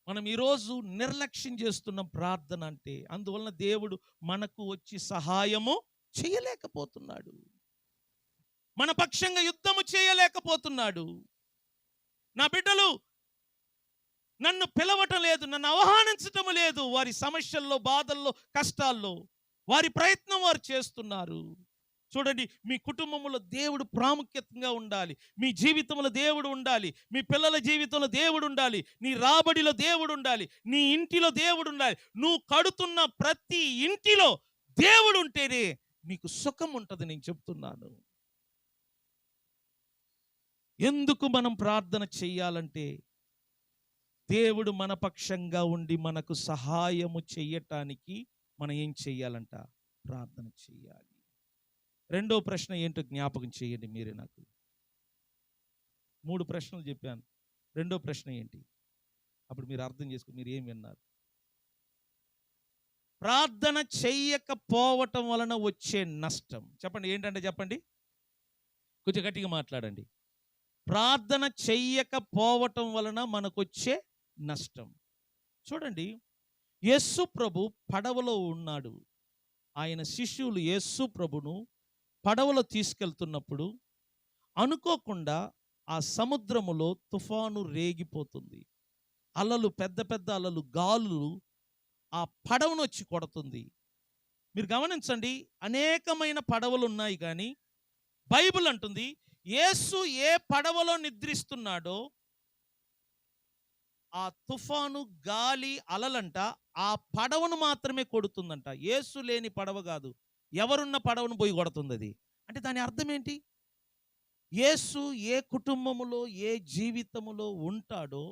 Speaker 1: మనం ఈరోజు నిర్లక్ష్యం చేస్తున్న ప్రార్థన అంటే, అందువలన దేవుడు మనకు వచ్చి సహాయము చేయలేకపోతున్నాడు. మన పక్షంగా యుద్ధము చేయలేకపోతున్నాడు. నా బిడ్డలు నన్ను పిలవటం లేదు, నన్ను ఆహ్వానించటం లేదు. వారి సమస్యల్లో, బాధల్లో, కష్టాల్లో వారి ప్రయత్నం వారు చేస్తున్నారు. చూడండి, మీ కుటుంబంలో దేవుడు ప్రాముఖ్యతంగా ఉండాలి. మీ జీవితంలో దేవుడు ఉండాలి. మీ పిల్లల జీవితంలో దేవుడు ఉండాలి. నీ రాబడిలో దేవుడు ఉండాలి. నీ ఇంటిలో దేవుడు ఉండాలి. నువ్వు కడుతున్న ప్రతి ఇంటిలో దేవుడు ఉంటేనే నీకు సుఖం ఉంటుంది. నేను చెప్తున్నాను. ఎందుకు మనం ప్రార్థన చెయ్యాలంటే, దేవుడు మన పక్షంగా ఉండి మనకు సహాయము చెయ్యటానికి మనం ఏం చెయ్యాలంట? ప్రార్థన చెయ్యాలి. రెండో ప్రశ్న ఏంటో జ్ఞాపకం చేయండి మీరే. నాకు 3 ప్రశ్నలు చెప్పాను. రెండో ప్రశ్న ఏంటి? అప్పుడు మీరు అర్థం చేసుకుని మీరు ఏం విన్నారు. ప్రార్థన చెయ్యకపోవటం వలన వచ్చే నష్టం చెప్పండి. ఏంటంటే చెప్పండి, కొంచెం గట్టిగా మాట్లాడండి. ప్రార్థన చెయ్యకపోవటం వలన మనకొచ్చే నష్టం. చూడండి, యేసు ప్రభు పడవలో ఉన్నాడు. ఆయన శిష్యులు యేసు ప్రభును పడవలో తీసుకెళ్తున్నప్పుడు అనుకోకుండా ఆ సముద్రములో తుఫాను రేగిపోతుంది. అలలు, పెద్ద పెద్ద అలలు, గాలులు ఆ పడవను వచ్చి కొడుతుంది. మీరు గమనించండి, అనేకమైన పడవలు ఉన్నాయి, కానీ బైబిల్ అంటుంది యేసు ఏ పడవలో నిద్రిస్తున్నాడో ఆ తుఫాను, గాలి, అలలంట ఆ పడవను మాత్రమే కొడుతుందంట. యేసు లేని పడవ కాదు, ఎవరున్న పడవను పోయి కొడుతుంది అది. అంటే దాని అర్థం ఏంటి? యేసు ఏ కుటుంబములో, ఏ జీవితములో ఉంటాడో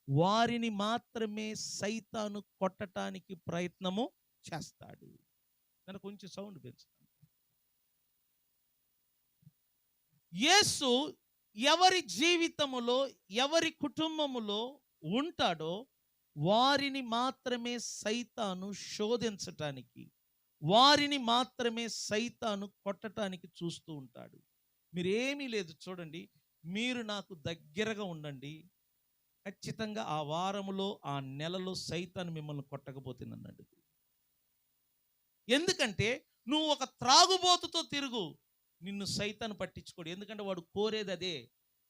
Speaker 1: వారిని మాత్రమే సైతాను కొట్టడానికి ప్రయత్నము చేస్తాడు. నేను కొంచెం సౌండ్ పెంచుతాను. యేసు ఎవరి జీవితములో, ఎవరి కుటుంబములో ఉంటాడో వారిని మాత్రమే సైతాను శోధించటానికి, వారిని మాత్రమే సైతాను కొట్టడానికి చూస్తూ ఉంటాడు. మీరేమీ లేదు, చూడండి, మీరు నాకు దగ్గరగా ఉండండి, ఖచ్చితంగా ఆ వారములో, ఆ నెలలో సైతాను మిమ్మల్ని కొట్టకపోతే నన్ను అడుగు. ఎందుకంటే నువ్వు ఒక త్రాగుబోతుతో తిరుగు, నిన్ను సైతాను పట్టించుకోడు. ఎందుకంటే వాడు కోరేది అదే,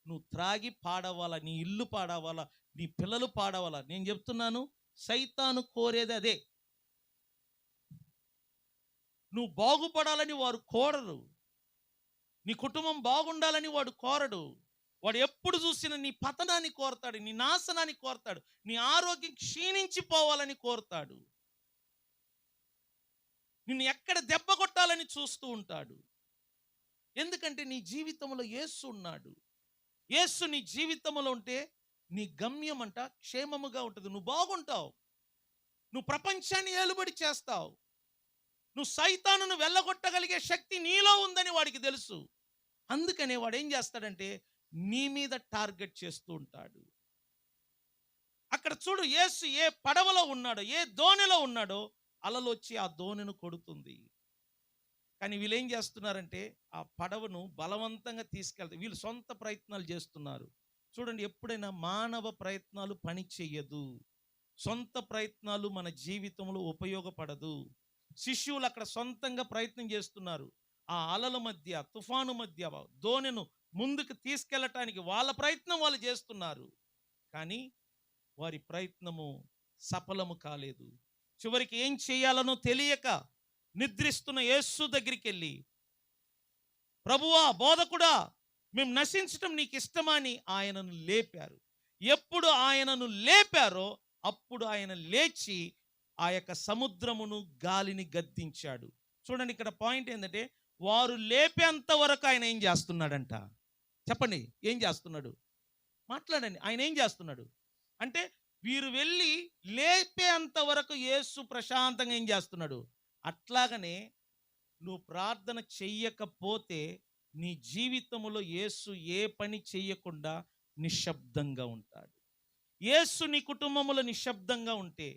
Speaker 1: నువ్వు త్రాగి పాడవాలా, నీ ఇల్లు పాడవాలా, నీ పిల్లలు పాడవాలా. నేను చెప్తున్నాను, సైతాను కోరేది అదే. నువ్వు బాగుపడాలని వారు కోరరు, నీ కుటుంబం బాగుండాలని వాడు కోరడు. వాడు ఎప్పుడు చూసినా నీ పతనాన్ని కోరతాడు, నీ నాశనాన్ని కోరతాడు, నీ ఆరోగ్యం క్షీణించిపోవాలని కోరతాడు, నిన్ను ఎక్కడ దెబ్బ కొట్టాలని చూస్తూ ఉంటాడు. ఎందుకంటే నీ జీవితంలో యేసు ఉన్నాడు. యేసు నీ జీవితంలో ఉంటే నీ గమ్యం అంట క్షేమముగా ఉంటుంది. నువ్వు బాగుంటావు, నువ్వు ప్రపంచాన్ని ఏలుబడి చేస్తావు, నువ్వు సైతానును వెళ్ళగొట్టగలిగే శక్తి నీలో ఉందని వాడికి తెలుసు. అందుకనే వాడు ఏం చేస్తాడంటే నీ మీద టార్గెట్ చేస్తూ ఉంటాడు. అక్కడ చూడు, యేసు ఏ పడవలో ఉన్నాడో, ఏ దోణిలో ఉన్నాడో అలలు వచ్చి ఆ దోణిను కొడుతుంది. కానీ వీళ్ళు ఏం చేస్తున్నారంటే ఆ పడవను బలవంతంగా తీసుకెళ్తారు. వీళ్ళు సొంత ప్రయత్నాలు చేస్తున్నారు. చూడండి, ఎప్పుడైనా మానవ ప్రయత్నాలు పని చెయ్యదు, సొంత ప్రయత్నాలు మన జీవితంలో ఉపయోగపడదు. శిష్యులు అక్కడ సొంతంగా ప్రయత్నం చేస్తున్నారు. ఆ అలల మధ్య, తుఫాను మధ్య దోణిను ముందుకు తీసుకెళ్ళటానికి వాళ్ళ ప్రయత్నం వాళ్ళు చేస్తున్నారు. కానీ వారి ప్రయత్నము సఫలము కాలేదు. చివరికి ఏం చేయాలనో తెలియక నిద్రిస్తున్న యేసు దగ్గరికి వెళ్ళి, ప్రభువా, బోధకుడా, మేము నశించటం నీకు ఇష్టమా అని ఆయనను లేపారు. ఎప్పుడు ఆయనను లేపారో అప్పుడు ఆయన లేచి ఆ యొక్క సముద్రమును, గాలిని గద్దించాడు. చూడండి, ఇక్కడ పాయింట్ ఏంటంటే వారు లేపేంత వరకు ఆయన ఏం చేస్తున్నాడంట? చెప్పండి, ఏం చేస్తున్నాడు? మాట్లాడండి. ఆయన ఏం చేస్తున్నాడు అంటే, వీరు వెళ్ళి లేపేంత వరకు యేసు ప్రశాంతంగా ఏం చేస్తున్నాడు? అట్లాగనే నువ్వు ప్రార్థన చెయ్యకపోతే నీ జీవితంలో యేసు ఏ పని చెయ్యకుండా నిశ్శబ్దంగా ఉంటాడు. యేసు నీ కుటుంబంలో నిశ్శబ్దంగా ఉంటే,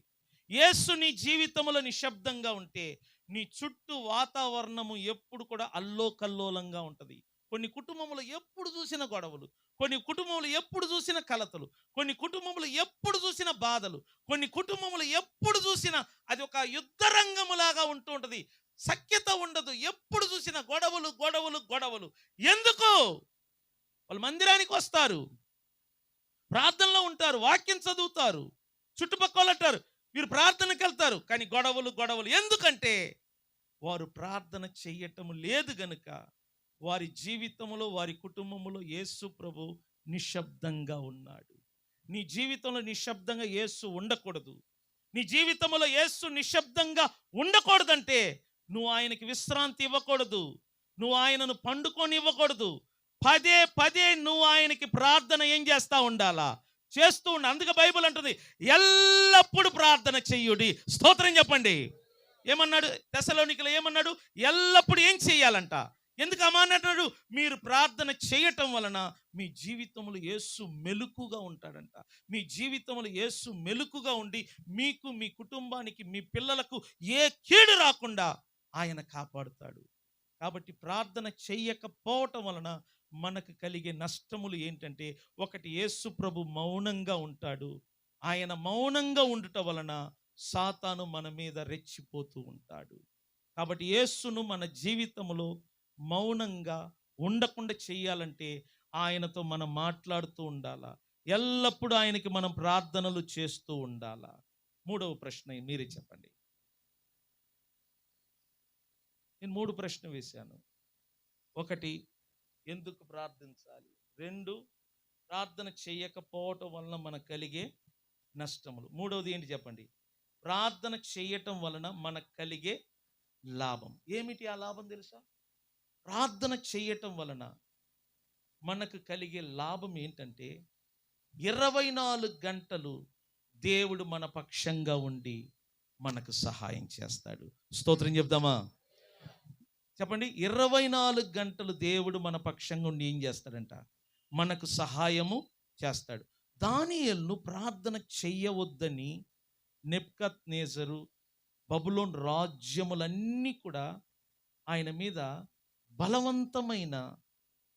Speaker 1: యేసు నీ జీవితంలో నిశ్శబ్దంగా ఉంటే నీ చుట్టూ వాతావరణము ఎప్పుడు కూడా అల్లోకల్లోలంగా ఉంటుంది. కొన్ని కుటుంబంలో ఎప్పుడు చూసిన గొడవలు, కొన్ని కుటుంబంలో ఎప్పుడు చూసిన కలతలు, కొన్ని కుటుంబంలో ఎప్పుడు చూసిన బాధలు, కొన్ని కుటుంబంలో ఎప్పుడు చూసిన అది ఒక యుద్ధ రంగములాగా ఉంటూ ఉంటుంది. సఖ్యత ఉండదు. ఎప్పుడు చూసినా గొడవలు గొడవలు గొడవలు. ఎందుకు? వాళ్ళు మందిరానికి వస్తారు, ప్రార్థనలో ఉంటారు, వాక్యం చదువుతారు, చుట్టుపక్కల అంటారు వీరు ప్రార్థనకి వెళ్తారు, కానీ గొడవలు గొడవలు. ఎందుకంటే వారు ప్రార్థన చెయ్యటం లేదు గనుక. వారి జీవితంలో, వారి కుటుంబంలో యేసు ప్రభు నిశ్శబ్దంగా ఉన్నాడు. నీ జీవితంలో నిశ్శబ్దంగా యేసు ఉండకూడదు. నీ జీవితంలో యేసు నిశ్శబ్దంగా ఉండకూడదంటే నువ్వు ఆయనకి విశ్రాంతి ఇవ్వకూడదు, నువ్వు ఆయనను పండుకొని ఇవ్వకూడదు. పదే పదే నువ్వు ఆయనకి ప్రార్థన ఏం చేస్తా ఉండాలా? చేస్తూ ఉండాలి. అందుకే బైబిల్ అంటుంది ఎల్లప్పుడూ ప్రార్థన చెయ్యుడి. స్తోత్రం చెప్పండి. ఏమన్నాడు తెస్సలోనికలో? ఏమన్నాడు? ఎల్లప్పుడూ ఏం చెయ్యాలంట? ఎందుకు అన్నాడు? మీరు ప్రార్థన చేయటం వలన మీ జీవితంలో యేసు మెలుకుగా ఉంటాడంట. మీ జీవితంలో యేసు మెలుకుగా ఉండి మీకు, మీ కుటుంబానికి, మీ పిల్లలకు ఏ కీడు రాకుండా ఆయన కాపాడుతాడు. కాబట్టి ప్రార్థన చెయ్యకపోవటం వలన మనకు కలిగే నష్టములు ఏంటంటే, ఒకటి, యేసు ప్రభు మౌనంగా ఉంటాడు. ఆయన మౌనంగా ఉండటం వలన సాతాను మన మీద రెచ్చిపోతూ ఉంటాడు. కాబట్టి యేసును మన జీవితంలో మౌనంగా ఉండకుండా చెయ్యాలంటే ఆయనతో మనం మాట్లాడుతూ ఉండాలా, ఎల్లప్పుడూ ఆయనకి మనం ప్రార్థనలు చేస్తూ ఉండాలా. మూడవ ప్రశ్న మీరే చెప్పండి. నేను 3 ప్రశ్నలు వేశాను. 1, ఎందుకు ప్రార్థించాలి? 2, ప్రార్థన చేయకపోవటం వలన మనకు కలిగే నష్టములు. 3వది ఏంటి చెప్పండి? ప్రార్థన చేయటం వలన మనకు కలిగే లాభం. ఏమిటి ఆ లాభం తెలుసా? ప్రార్థన చేయటం వలన మనకు కలిగే లాభం ఏంటంటే 24 గంటలు దేవుడు మన పక్షంగా ఉండి మనకు సహాయం చేస్తాడు. స్తోత్రం చెప్దామా? చెప్పండి. 24 గంటలు దేవుడు మన పక్షంగా ఉండి ఏం చేస్తాడంట? మనకు సహాయము చేస్తాడు. దానియేలును ప్రార్థన చెయ్యవద్దని నెబుకద్నెజరు, బబులోను రాజ్యములన్నీ కూడా ఆయన మీద బలవంతమైన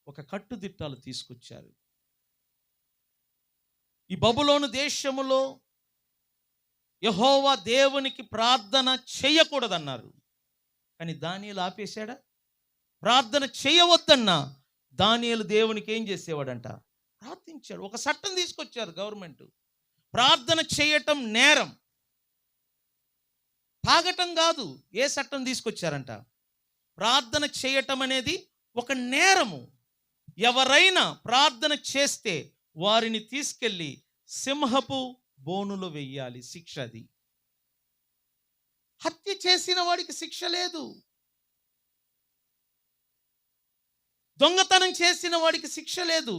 Speaker 1: ఒక కట్టుదిట్టాలు తీసుకొచ్చారు. ఈ బబులోను దేశములో యెహోవా దేవునికి ప్రార్థన చేయకూడదన్నారు, కానీ దానియేలు ఆపేశాడా? ప్రార్థన చేయవద్దన్నా దానియేలు దేవునికి ఏం చేసేవాడంట? ప్రార్థించాడు. ఒక చట్టం తీసుకొచ్చారు గవర్నమెంట్. ప్రార్థన చేయటం నేరం, తాగటం కాదు. ఏ చట్టం తీసుకొచ్చారంట? ప్రార్థన చేయటం అనేది ఒక నేరము. ఎవరైనా ప్రార్థన చేస్తే వారిని తీసుకెళ్ళి సింహపు బోనులో వెయ్యాలి. శిక్ష అది. హత్య చేసిన వాడికి శిక్ష లేదు, దొంగతనం చేసిన వాడికి శిక్ష లేదు,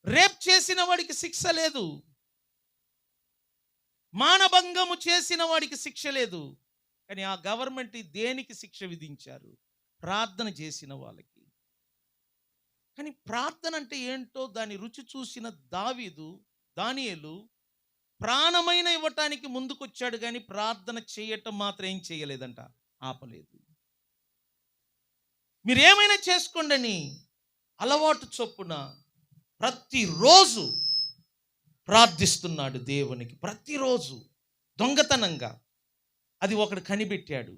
Speaker 1: రేప్ చేసిన వాడికి శిక్ష లేదు, మానభంగము చేసిన వాడికి శిక్ష లేదు. కానీ ఆ గవర్నమెంట్ దేనికి శిక్ష విధించారు? ప్రార్థన చేసిన వాళ్ళకి. కానీ ప్రార్థన అంటే ఏంటో దాని రుచి చూసిన దానియేలు ప్రాణమైన ఇవ్వటానికి ముందుకొచ్చాడు, కానీ ప్రార్థన చేయటం మాత్రం ఏం చేయలేదంట, ఆపలేదు. మీరేమైనా చేసుకోండి, అలవాటు చొప్పున ప్రతిరోజు ప్రార్థిస్తున్నాడు దేవునికి. ప్రతిరోజు దొంగతనంగా. అది ఒకడు కనిపెట్టాడు.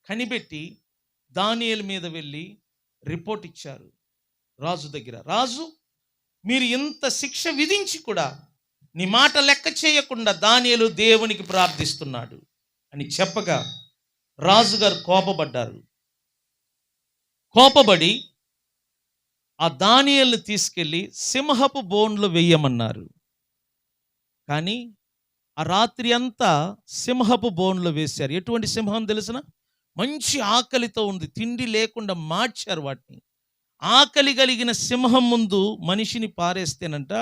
Speaker 1: కనిపెట్టి దానియేలు మీద వెళ్ళి రిపోర్ట్ ఇచ్చారు రాజు దగ్గర. రాజు, మీరు ఇంత శిక్ష విధించి కూడా నీ మాట లెక్క చేయకుండా దానియేలు దేవునికి ప్రార్థిస్తున్నాడు అని చెప్పగా రాజుగారు కోపపడ్డారు. కోపపడి ఆ దానియేలుని తీసుకెళ్ళి సింహపు బోన్లో వెయ్యమన్నారు. కానీ ఆ రాత్రి అంతా సింహపు బోన్లో వేశారు. ఎటువంటి సింహం తెలుసునా? మంచి ఆకలితో ఉంది, తిండి లేకుండా మార్చారు వాటిని. ఆకలి కలిగిన సింహం ముందు మనిషిని పారేస్తేనంట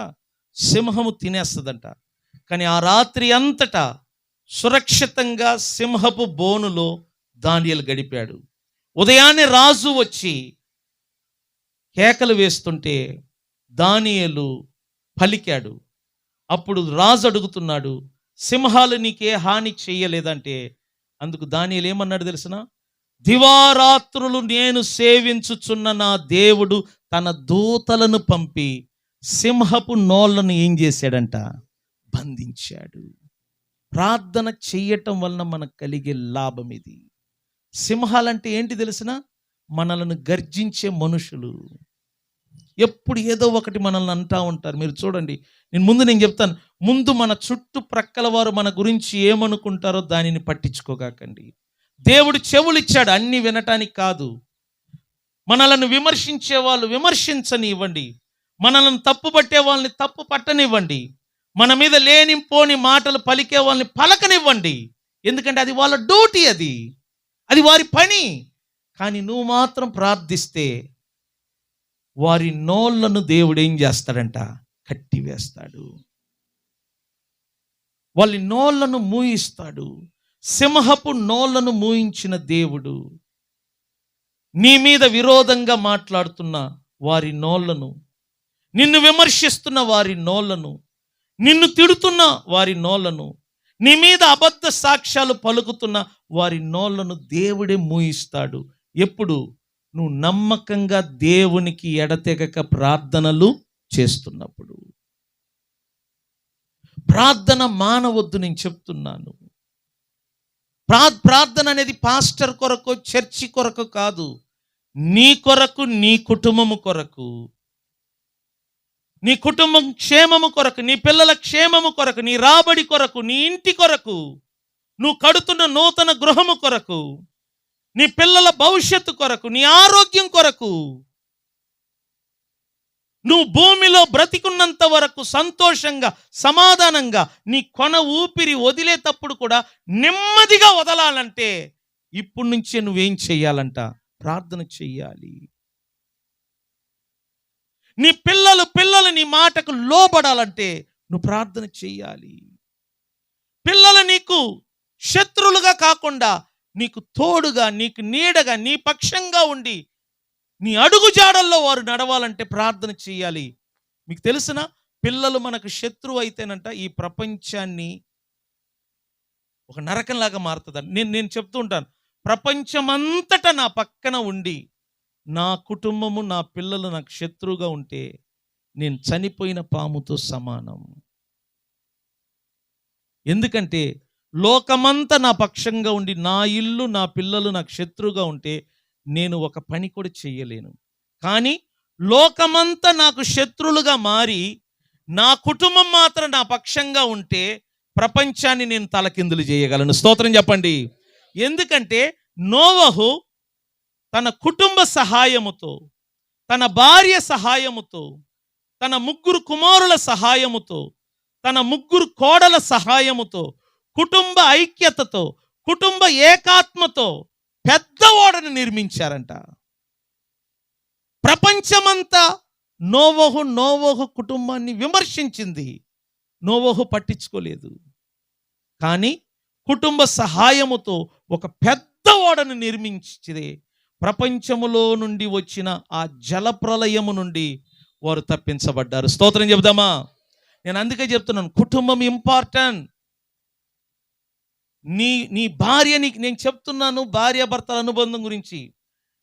Speaker 1: సింహము తినేస్తుందంట. కానీ ఆ రాత్రి అంతటా సురక్షితంగా సింహపు బోనులో దానియేలు గడిపాడు. ఉదయాన్నే రాజు వచ్చి కేకలు వేస్తుంటే దానియేలు పలికాడు. అప్పుడు రాజు అడుగుతున్నాడు, సింహాలు నీకే హాని చెయ్యలేదంటే అందుకు దానియేలు ఏమన్నాడు తెలుసునా? దివారాత్రులు నేను సేవించుచున్న నా దేవుడు తన దూతలను పంపి సింహపు నోళ్లను ఏం చేశాడంట? బంధించాడు. ప్రార్థన చెయ్యటం వలన మనకు కలిగే లాభం ఇది. సింహాలంటే ఏంటి తెలిసిన? మనలను గర్జించే మనుషులు. ఎప్పుడు ఏదో ఒకటి మనల్ని అంటూ ఉంటారు. మీరు చూడండి, నేను చెప్తాను, ముందు మన చుట్టుప్రక్కల వారు మన గురించి ఏమనుకుంటారో దానిని పట్టించుకోగాకండి. దేవుడు చెవులు ఇచ్చాడు అన్ని వినటానికి కాదు. మనలను విమర్శించే వాళ్ళు విమర్శించనివ్వండి, మనలను తప్పు పట్టే వాళ్ళని తప్పు పట్టనివ్వండి, మన మీద లేనిపోని మాటలు పలికే వాళ్ళని పలకనివ్వండి. ఎందుకంటే అది వాళ్ళ డ్యూటీ, అది వారి పని. కానీ నువ్వు మాత్రం ప్రార్థిస్తే వారి నోళ్లను దేవుడు ఏం చేస్తాడంట? కట్టివేస్తాడు. వాళ్ళ నోళ్లను మూయిస్తాడు. సింహపు నోళ్లను మూయించిన దేవుడు నీ మీద విరోధంగా మాట్లాడుతున్న వారి నోళ్లను, నిన్ను విమర్శిస్తున్న వారి నోళ్లను, నిన్ను తిడుతున్న వారి నోళ్లను, నీ మీద అబద్ధ సాక్ష్యాలు పలుకుతున్న వారి నోళ్లను దేవుడే మూయిస్తాడు. ఎప్పుడు? నువ్వు నమ్మకంగా దేవునికి ఎడతెగక ప్రార్థనలు చేస్తున్నప్పుడు. ప్రార్థన మానవద్దు, నేను చెప్తున్నాను. ప్రార్థన అనేది పాస్టర్ కొరకు, చర్చి కొరకు కాదు. నీ కొరకు, నీ కుటుంబము కొరకు, నీ కుటుంబం క్షేమము కొరకు, నీ పిల్లల క్షేమము కొరకు, నీ రాబడి కొరకు, నీ ఇంటి కొరకు, నువ్వు కడుతున్న నూతన గృహము కొరకు, నీ పిల్లల భవిష్యత్తు కొరకు, నీ ఆరోగ్యం కొరకు, నువ్వు భూమిలో బ్రతికున్నంత వరకు సంతోషంగా, సమాధానంగా, నీ కొన ఊపిరి వదిలేటప్పుడు కూడా నెమ్మదిగా వదలాలంటే ఇప్పటి నుంచే నువ్వేం చెయ్యాలంట? ప్రార్థన చెయ్యాలి. నీ పిల్లలు నీ మాటకు లోబడాలంటే నువ్వు ప్రార్థన చెయ్యాలి. పిల్లలు నీకు శత్రువులుగా కాకుండా నీకు తోడుగా, నీకు నీడగా, నీ పక్షంగా ఉండి నీ అడుగు జాడల్లో వారు నడవాలంటే ప్రార్థన చెయ్యాలి. మీకు తెలుసిన, పిల్లలు మనకు శత్రువు అయితేనంట ఈ ప్రపంచాన్ని ఒక నరకంలాగా మారుతుందండి. నేను చెప్తూ ఉంటాను, ప్రపంచమంతటా నా పక్కన ఉండి నా కుటుంబము, నా పిల్లలు నాకు శత్రువుగా ఉంటే నేను చనిపోయిన పాముతో సమానం. ఎందుకంటే లోకమంతా నా పక్షంగా ఉండి నా ఇల్లు, నా పిల్లలు నాకు శత్రువుగా ఉంటే నేను ఒక పని కూడా చెయ్యలేను. కానీ లోకమంతా నాకు శత్రువులుగా మారి నా కుటుంబం మాత్రం నా పక్షంగా ఉంటే ప్రపంచాన్ని నేను తలకిందులు చేయగలను. స్తోత్రం చెప్పండి. ఎందుకంటే నోవహు తన కుటుంబ సహాయముతో, తన భార్య సహాయముతో, తన 3 కుమారుల సహాయముతో, తన 3 కోడల సహాయముతో, కుటుంబ ఐక్యతతో, కుటుంబ ఏకాత్మతో పెద్ద ఓడను నిర్మించారంట. ప్రపంచమంతా నోవహు కుటుంబాన్ని విమర్శించింది. నోవహు పట్టించుకోలేదు. కానీ కుటుంబ సహాయముతో ఒక పెద్ద ఓడను నిర్మించి ప్రపంచములో నుండి వచ్చిన ఆ జలప్రలయము నుండి వారు తప్పించబడ్డారు. స్తోత్రం చెబుదామా? నేను అందుకే చెప్తున్నాను, కుటుంబం ఇంపార్టెంట్. నీ భార్యని నేను చెప్తున్నాను, భార్యాభర్తల అనుబంధం గురించి.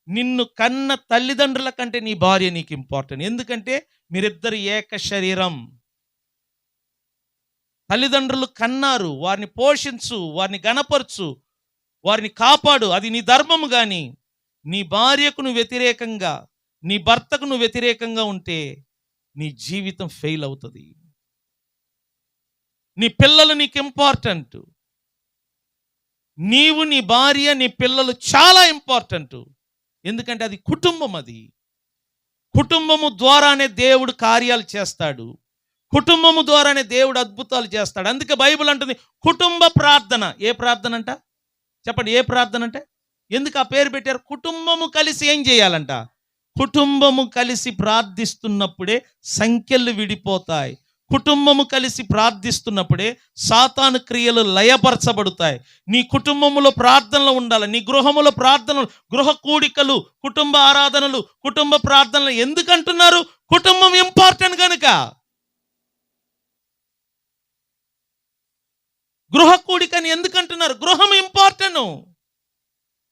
Speaker 1: నిన్ను కన్న తల్లిదండ్రుల కంటే నీ భార్య నీకు ఇంపార్టెంట్. ఎందుకంటే మీరిద్దరు ఏక శరీరం. తల్లిదండ్రులు కన్నారు, వారిని పోషించు, వారిని గణపరచు, వారిని కాపాడు, అది నీ ధర్మము. కానీ నీ భార్యకు నువ్వు వ్యతిరేకంగా, నీ భర్తకు నువ్వు వ్యతిరేకంగా ఉంటే నీ జీవితం ఫెయిల్ అవుతుంది. నీ పిల్లలు నీకు ఇంపార్టెంట్. నీవు, నీ భార్య, నీ పిల్లలు చాలా ఇంపార్టెంట్. ఎందుకంటే అది కుటుంబం. అది కుటుంబము ద్వారానే దేవుడు కార్యాలు చేస్తాడు. కుటుంబము ద్వారానే దేవుడు అద్భుతాలు చేస్తాడు. అందుకే బైబిల్ అంటుంది కుటుంబ ప్రార్థన. ఏ ప్రార్థన అంట? చెప్పండి, ఏ ప్రార్థన అంటే? ఎందుకు ఆ పేరు పెట్టారు? కుటుంబము కలిసి ఏం చేయాలంట? కుటుంబము కలిసి ప్రార్థిస్తున్నప్పుడే సంఖ్యలు విడిపోతాయి. కుటుంబము కలిసి ప్రార్థిస్తున్నప్పుడే సాతాను క్రియలు లయపరచబడతాయి. నీ కుటుంబములో ప్రార్థనలు ఉండాలి. నీ గృహములో ప్రార్థనలు, గృహ కూడికలు, కుటుంబ ఆరాధనలు, కుటుంబ ప్రార్థనలు. ఎందుకంటున్నారు? కుటుంబం ఇంపార్టెంట్ కనుక. గృహ కూడికని ఎందుకంటున్నారు? గృహం ఇంపార్టెంట్.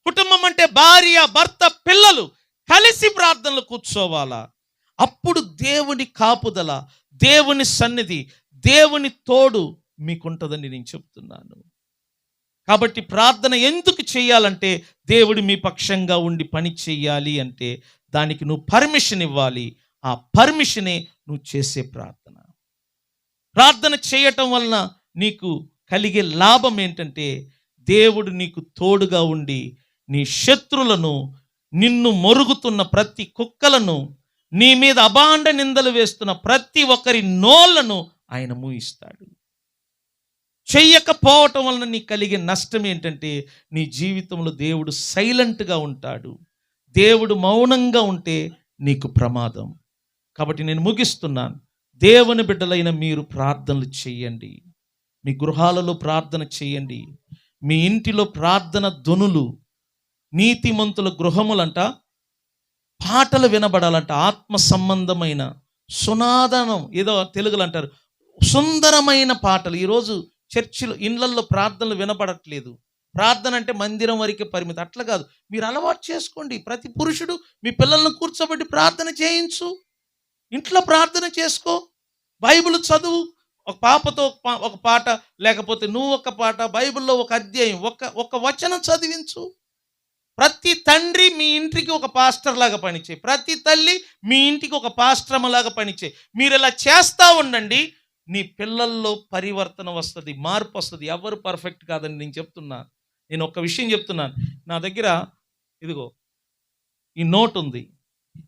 Speaker 1: కుటుంబం అంటే భార్య, భర్త, పిల్లలు కలిసి ప్రార్థనలు కూర్చోవాలా. అప్పుడు దేవుని కాపుదల, దేవుని సన్నిధి, దేవుని తోడు మీకుంటుందని నేను చెప్తున్నాను. కాబట్టి ప్రార్థన ఎందుకు చేయాలంటే, దేవుడు మీ పక్షంగా ఉండి పని చేయాలి అంటే దానికి నువ్వు పర్మిషన్ ఇవ్వాలి. ఆ పర్మిషనే నువ్వు చేసే ప్రార్థన. ప్రార్థన చేయటం వలన నీకు కలిగే లాభం ఏంటంటే, దేవుడు నీకు తోడుగా ఉండి నీ శత్రులను, నిన్ను మొరుగుతున్న ప్రతి కుక్కలను, నీ మీద అబాండ నిందలు వేస్తున్న ప్రతి ఒక్కరి నోళ్లను ఆయన మూయిస్తాడు. చెయ్యకపోవటం వలన నీకు కలిగే నష్టం ఏంటంటే, నీ జీవితంలో దేవుడు సైలెంట్గా ఉంటాడు. దేవుడు మౌనంగా ఉంటే నీకు ప్రమాదం. కాబట్టి నేను ముగిస్తున్నాను. దేవుని బిడ్డలైన మీరు ప్రార్థనలు చేయండి. మీ గృహాలలో ప్రార్థన చేయండి. మీ ఇంటిలో ప్రార్థన ధ్వనులు, నీతిమంతుల గృహములంట పాటలు వినబడాలంట. ఆత్మ సంబంధమైన సునాదనం, ఏదో తెలుగులో అంటారు సుందరమైన పాటలు. ఈరోజు చర్చిలో, ఇళ్లల్లో ప్రార్థనలు వినపడట్లేదు. ప్రార్థన అంటే మందిరం వరకే పరిమితి. అట్లా కాదు, మీరు అలవాటు చేసుకోండి. ప్రతి పురుషుడు మీ పిల్లలను కూర్చోబెట్టి ప్రార్థన చేయించు. ఇంట్లో ప్రార్థన చేసుకో, బైబిల్ చదువు. ఒక పాపతో ఒక పాట, లేకపోతే నువ్వు ఒక పాట, బైబిల్లో ఒక అధ్యాయం, ఒక వచనం చదివించు. ప్రతి తండ్రి మీ ఇంటికి ఒక పాస్టర్ లాగా పనిచేయి. ప్రతి తల్లి మీ ఇంటికి ఒక పాస్టర్మ లాగా పనిచేయి. మీరు ఇలా చేస్తూ ఉండండి, నీ పిల్లల్లో పరివర్తన వస్తుంది, మార్పు వస్తుంది. ఎవరు పర్ఫెక్ట్ కాదని నేను చెప్తున్నాను. నేను ఒక విషయం చెప్తున్నాను. నా దగ్గర ఇదిగో ఈ నోట్ ఉంది.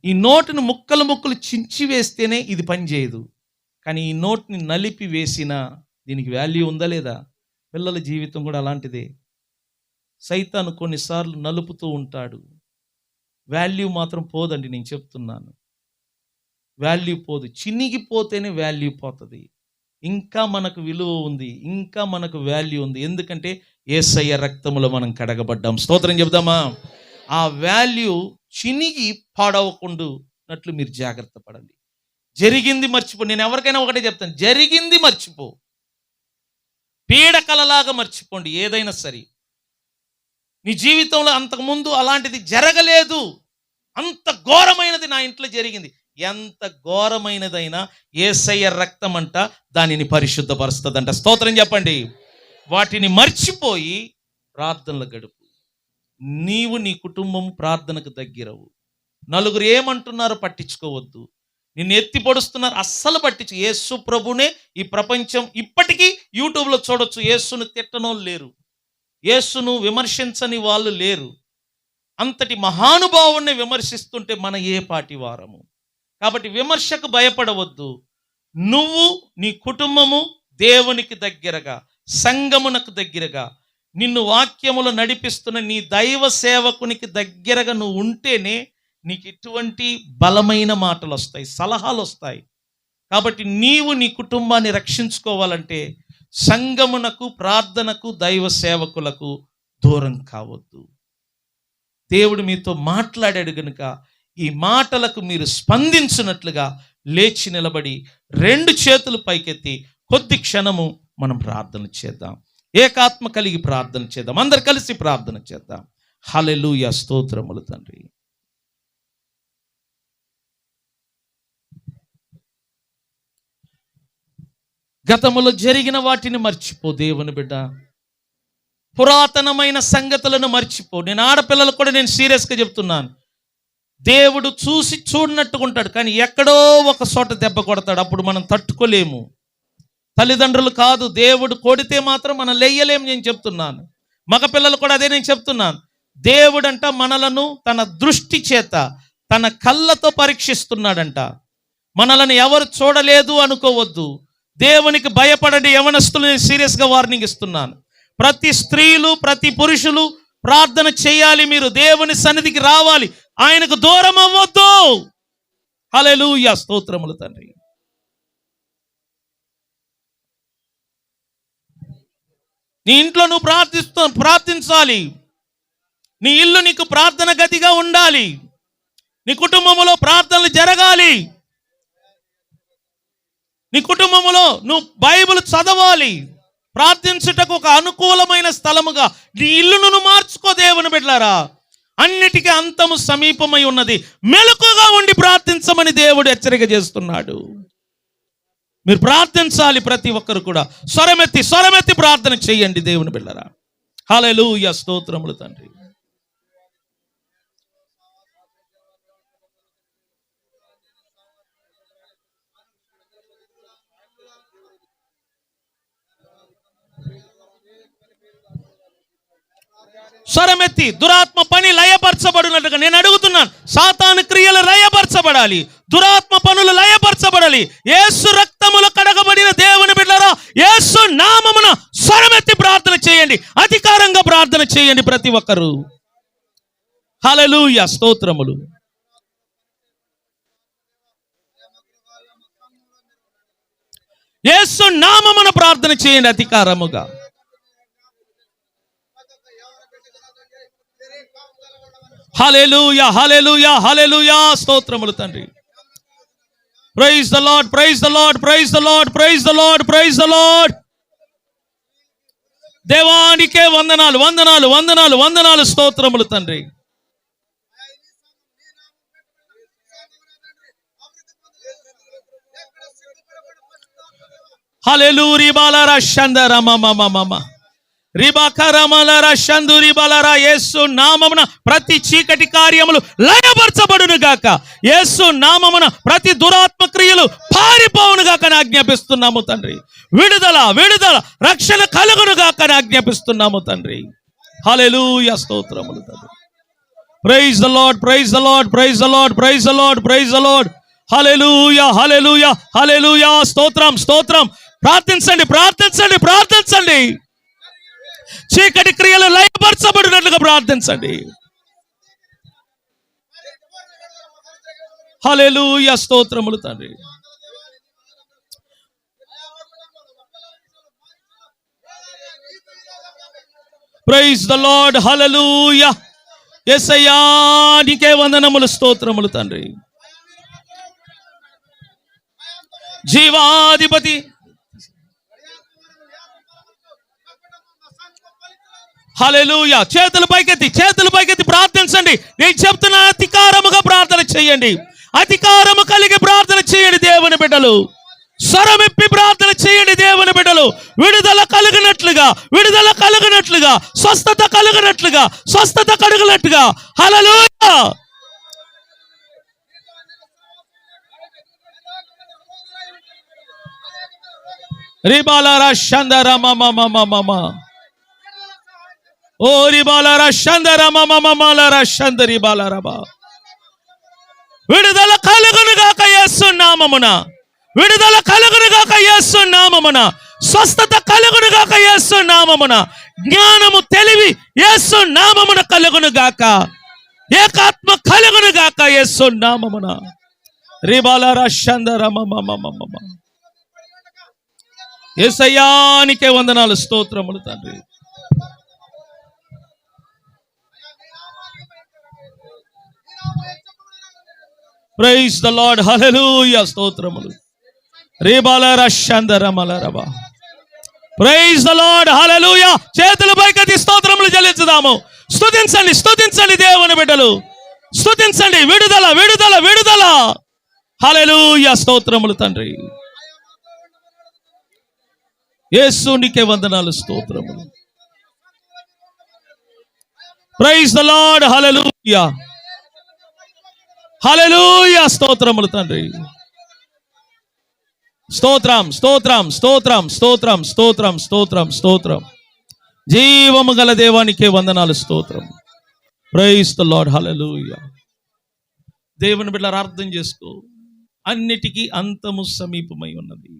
Speaker 1: ఈ నోటుని ముక్కలు చించి వేస్తేనే ఇది పనిచేయదు. కానీ ఈ నోట్ని నలిపి వేసినా దీనికి వాల్యూ ఉందా లేదా? పిల్లల జీవితం కూడా అలాంటిదే. సైతాను కొన్నిసార్లు నలుపుతూ ఉంటాడు. వాల్యూ మాత్రం పోదండి, నేను చెప్తున్నాను. వాల్యూ పోదు. చినిగిపోతేనే వాల్యూ పోతుంది. ఇంకా మనకు విలువ ఉంది, ఇంకా మనకు వాల్యూ ఉంది. ఎందుకంటే యేసయ్య రక్తములో మనం కడగబడ్డాం. స్తోత్రం చెబుదామా? ఆ వాల్యూ చినిగి పాడవకుండానట్లు మీరు జాగ్రత్త పడండి. జరిగింది మర్చిపో. నేను ఎవరికైనా ఒకటే చెప్తాను, జరిగింది మర్చిపో. పీడకలలాగా మర్చిపోండి ఏదైనా సరే. నీ జీవితంలో అంతకుముందు అలాంటిది జరగలేదు, అంత ఘోరమైనది నా ఇంట్లో జరిగింది. ఎంత ఘోరమైనదైనా యేసయ్య రక్తం అంట దానిని పరిశుద్ధపరుస్తుందంట. స్తోత్రం చెప్పండి. వాటిని మర్చిపోయి ప్రార్థనలు గడుపు. నీవు నీ కుటుంబం ప్రార్థనకు దగ్గరవు. నలుగురు ఏమంటున్నారో పట్టించుకోవద్దు. నిన్ను ఎత్తి పొడుస్తున్నారు, అస్సలు పట్టించు. యేసు ప్రభునే ఈ ప్రపంచం ఇప్పటికీ యూట్యూబ్లో చూడొచ్చు. యేసును తిట్టనోళ్ళు లేరు, యేసును విమర్శించని వాళ్ళు లేరు. అంతటి మహానుభావుణ్ణి విమర్శిస్తుంటే మన ఏ పాటి వారము? కాబట్టి విమర్శకు భయపడవద్దు. నువ్వు నీ కుటుంబము దేవునికి దగ్గరగా, సంఘమునకు దగ్గరగా, నిన్ను వాక్యములు నడిపిస్తున్న నీ దైవ సేవకునికి దగ్గరగా నువ్వు ఉంటేనే నీకు ఇటువంటి బలమైన మాటలు వస్తాయి, సలహాలు వస్తాయి. కాబట్టి నీవు నీ కుటుంబాన్ని రక్షించుకోవాలంటే సంఘమునకు, ప్రార్థనకు, దైవ సేవకులకు దూరం కావద్దు. దేవుడు మీతో మాట్లాడాడు కనుక ఈ మాటలకు మీరు స్పందించినట్లుగా లేచి నిలబడి 2 చేతులు పైకెత్తి కొద్ది క్షణము మనం ప్రార్థన చేద్దాం. ఏకాత్మ కలిగి ప్రార్థన చేద్దాం. అందరు కలిసి ప్రార్థన చేద్దాం. హల్లెలూయా, స్తోత్రములు తండ్రి. గతములో జరిగిన వాటిని మర్చిపో దేవుని బిడ్డ. పురాతనమైన సంగతులను మర్చిపో. నేను ఆడపిల్లలు కూడా నేను సీరియస్గా చెప్తున్నాను. దేవుడు చూసి చూడనట్టుగా ఉంటాడు, కానీ ఎక్కడో ఒక చోట దెబ్బ కొడతాడు. అప్పుడు మనం తట్టుకోలేము. తల్లిదండ్రులు కాదు, దేవుడు కొడితే మాత్రం మనం లేయలేము. నేను చెప్తున్నాను. మగపిల్లలు కూడా అదే నేను చెప్తున్నాను. దేవుడంట మనలను తన దృష్టి చేత, తన కళ్ళతో పరీక్షిస్తున్నాడంట. మనలను ఎవరు చూడలేదు అనుకోవద్దు. దేవునికి భయపడండి యవనస్తులు. నేను సీరియస్గా వార్నింగ్ ఇస్తున్నాను. ప్రతి స్త్రీలు, ప్రతి పురుషులు ప్రార్థన చేయాలి. మీరు దేవుని సన్నిధికి రావాలి, ఆయనకు దూరం అవ్వద్దు. హల్లెలూయా, స్తోత్రములు తండ్రి. నీ ఇంట్లో నువ్వు ప్రార్థించాలి. నీ ఇల్లు నీకు ప్రార్థన గదిగా ఉండాలి. నీ కుటుంబంలో ప్రార్థనలు జరగాలి. నీ కుటుంబంలో నువ్వు బైబిల్ చదవాలి. ప్రార్థించుటకు ఒక అనుకూలమైన స్థలముగా నీ ఇల్లును నువ్వు మార్చుకో. దేవుని బిడ్డలారా, అన్నిటికీ అంతము సమీపమై ఉన్నది. మెలకుగా ఉండి ప్రార్థించమని దేవుడు హెచ్చరిక చేస్తున్నాడు. మీరు ప్రార్థించాలి. ప్రతి ఒక్కరు కూడా స్వరమెత్తి ప్రార్థన చేయండి దేవుని బిడ్డలారా. హల్లెలూయా, స్తోత్రములు తండ్రి. స్వరమెత్తి దురాత్మ పని లయపరచబడినట్టుగా నేను అడుగుతున్నాను. సాతాను క్రియలు లయపరచబడాలి, దురాత్మ పనులు లయపరచబడాలి. యేసు రక్తములో కడగబడిన దేవుని బిడ్డలారా, యేసు నామమున స్వరమెత్తి ప్రార్థన చేయండి, అధికారంగా ప్రార్థన చేయండి ప్రతి ఒక్కరు. హల్లెలూయా, స్తోత్రములు. యేసు నామమున ప్రార్థన చేయండి అధికారముగా. హల్లెలూయా, హల్లెలూయా, హల్లెలూయా, స్తోత్రములు తండ్రి. Praise the Lord, praise the Lord, praise the Lord, praise the Lord, praise the Lord. దేవానికే వందనాలు, వందనాలు, వందనాలు, వందనాలు, స్తోత్రములు తండ్రి. హల్లెలూయా, బాలరా షందరా మమ యేసు నామమున ప్రతి చీకటి కార్యములు లయపరచబడును గాక. యేసు నామమున ప్రతి దురాత్మ క్రియలు పారిపోవును గాక అని ఆజ్ఞాపిస్తున్నాము తండ్రి. విడుదల, విడుదల, రక్షణ కలుగును గాక అని ఆజ్ఞాపిస్తున్నాము తండ్రి. హల్లెలూయా, స్తోత్రములు తండ్రి. Praise the Lord, praise the Lord, praise the Lord, praise the Lord, praise the Lord. హల్లెలూయా, హల్లెలూయా, హల్లెలూయా, స్తోత్రం, స్తోత్రం. ప్రార్థించండి, ప్రార్థించండి, ప్రార్థించండి. చీకటి క్రియలు లయపరచబడినట్లుగా ప్రార్థించండి. హల్లెలూయా, స్తోత్రములు తండ్రి. ప్రైజ్ ద లార్డ్, హల్లెలూయా. యేసయ్యా నీకే వందనములు, స్తోత్రములు తండ్రి. జీవాధిపతి, హల్లెలూయా. చేతులు పైకెత్తి ప్రార్థించండి. నేను చెప్తున్న అధికారముగా ప్రార్థన చేయండి, అధికారము కలిగి ప్రార్థన చేయండి దేవుని బిడ్డలు. స్వరమిప్పి ప్రార్థన చేయండి దేవుని బిడ్డలు. విడుదల కలిగినట్లుగా, విడుదల కలిగినట్లుగా, స్వస్థత కలిగినట్లుగా, స్వస్థత కలిగినట్లుగా. హల్లెలూయా. రిబాలారా షందరా మమ ఓ రిబాలారా షందరా మమ షందరి బాలారబా. విడుదల కలుగును గాక యేసు నామమున, విడుదల కలుగును గాక యేసు నామమున, స్వస్థత కలుగును గాక యేసు నామమున, జ్ఞానము తెలివి యేసు నామమున కలుగును గాక, ఏకాత్మ కలుగును గాక యేసు నామమున. రిబాలారా షందరా మమ. యేసయ్యానికే వందనాలు, స్తోత్రములు తండ్రి. ప్రైజ్ ద లార్డ్, హల్లెలూయా, స్తోత్రములు. రేబాలరా షందరమలరబా. ప్రైజ్ ద లార్డ్, హల్లెలూయా. చేతుల పైకెత్తి స్తోత్రములు చెల్లించుదాము. స్తుతించండి, స్తుతించండి దేవుని బిడ్డలు, స్తుతించండి. విడుదల, విడుదల, విడుదల. హల్లెలూయా, స్తోత్రములు తండ్రి. యేసునికే వందనాలు, స్తోత్రములు. ప్రైజ్ ద లార్డ్, హల్లెలూయా, హల్లెలూయా, స్తోత్రములు తండ్రి. స్తోత్రం, స్తోత్రం, స్తోత్రం, స్తోత్రం, స్తోత్రం, స్తోత్రం, స్తోత్రం. జీవము గల దేవానికే వందనాలు, స్తోత్రం. ప్రైజ్ ద లార్డ్, హల్లెలూయా. దేవుని బిడ్డలారా అర్థం చేసుకో, అన్నిటికీ అంతము సమీపమై ఉన్నది.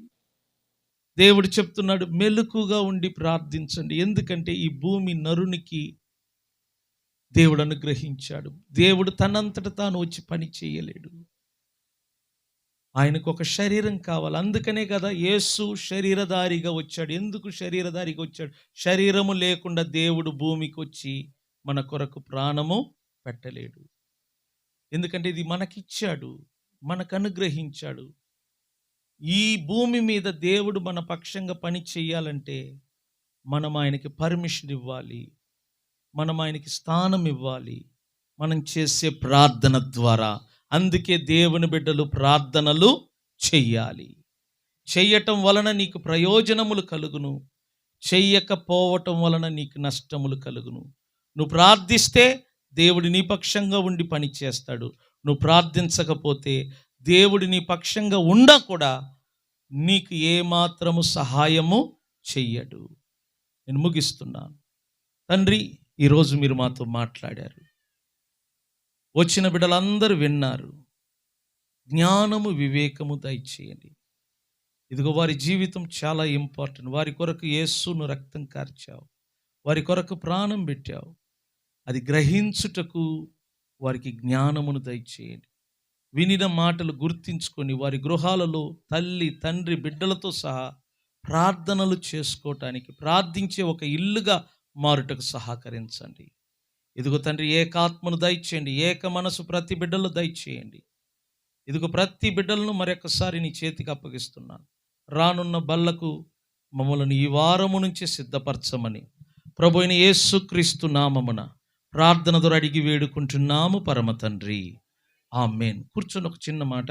Speaker 1: దేవుడు చెప్తున్నాడు, మెలకుగా ఉండి ప్రార్థించండి. ఎందుకంటే ఈ భూమి నరునికి దేవుడు అనుగ్రహించాడు. దేవుడు తనంతట తాను వచ్చి పని చేయలేడు. ఆయనకు ఒక శరీరం కావాలి. అందుకనే కదా యేసు శరీరధారిగా వచ్చాడు. ఎందుకు శరీరధారిగా వచ్చాడు? శరీరము లేకుండా దేవుడు భూమికి వచ్చి మన కొరకు ప్రాణము పెట్టలేడు. ఎందుకంటే ఇది మనకిచ్చాడు, మనకు అనుగ్రహించాడు. ఈ భూమి మీద దేవుడు మన పక్షంగా పని చేయాలంటే మనం ఆయనకి పర్మిషన్ ఇవ్వాలి, మనం ఆయనకి స్థానం ఇవ్వాలి, మనం చేసే ప్రార్థన ద్వారా. అందుకే దేవుని బిడ్డలు ప్రార్థనలు చెయ్యాలి. చెయ్యటం వలన నీకు ప్రయోజనములు కలుగును, చెయ్యకపోవటం వలన నీకు నష్టములు కలుగును. నువ్వు ప్రార్థిస్తే దేవుడు నీ పక్షంగా ఉండి పని చేస్తాడు. నువ్వు ప్రార్థించకపోతే దేవుడు నీ పక్షంగా ఉండా కూడా నీకు ఏమాత్రము సహాయము చెయ్యడు. నేను ముగిస్తున్నాను. తండ్రి, ఈరోజు మీరు మాతో మాట్లాడారు. వచ్చిన బిడ్డలందరూ విన్నారు. జ్ఞానము, వివేకము దయచేయండి. ఇదిగో వారి జీవితం చాలా ఇంపార్టెంట్. వారి కొరకు యేసును రక్తం కార్చావు, వారి కొరకు ప్రాణం పెట్టావు. అది గ్రహించుటకు వారికి జ్ఞానమును దయచేయండి. వినిన మాటలు గుర్తించుకొని వారి గృహాలలో తల్లి, తండ్రి, బిడ్డలతో సహా ప్రార్థనలు చేసుకోవటానికి, ప్రార్థించే ఒక ఇల్లుగా మారుటకు సహకరించండి. ఇదిగో తండ్రి, ఏకాత్మను దయచేయండి, ఏక మనసు ప్రతి బిడ్డలు దయచేయండి. ఇదిగో ప్రతి బిడ్డలను మరొకసారి నీ చేతికి అప్పగిస్తున్నాను. రానున్న బల్లకు మమ్మల్ని ఈ వారము నుంచి సిద్ధపరచమని ప్రభు అయిన యేసుక్రీస్తు నామమున ప్రార్థన ద్వారా అడిగి వేడుకుంటున్నాము పరమ తండ్రి. ఆమేన్. కూర్చొని ఒక చిన్న మాట.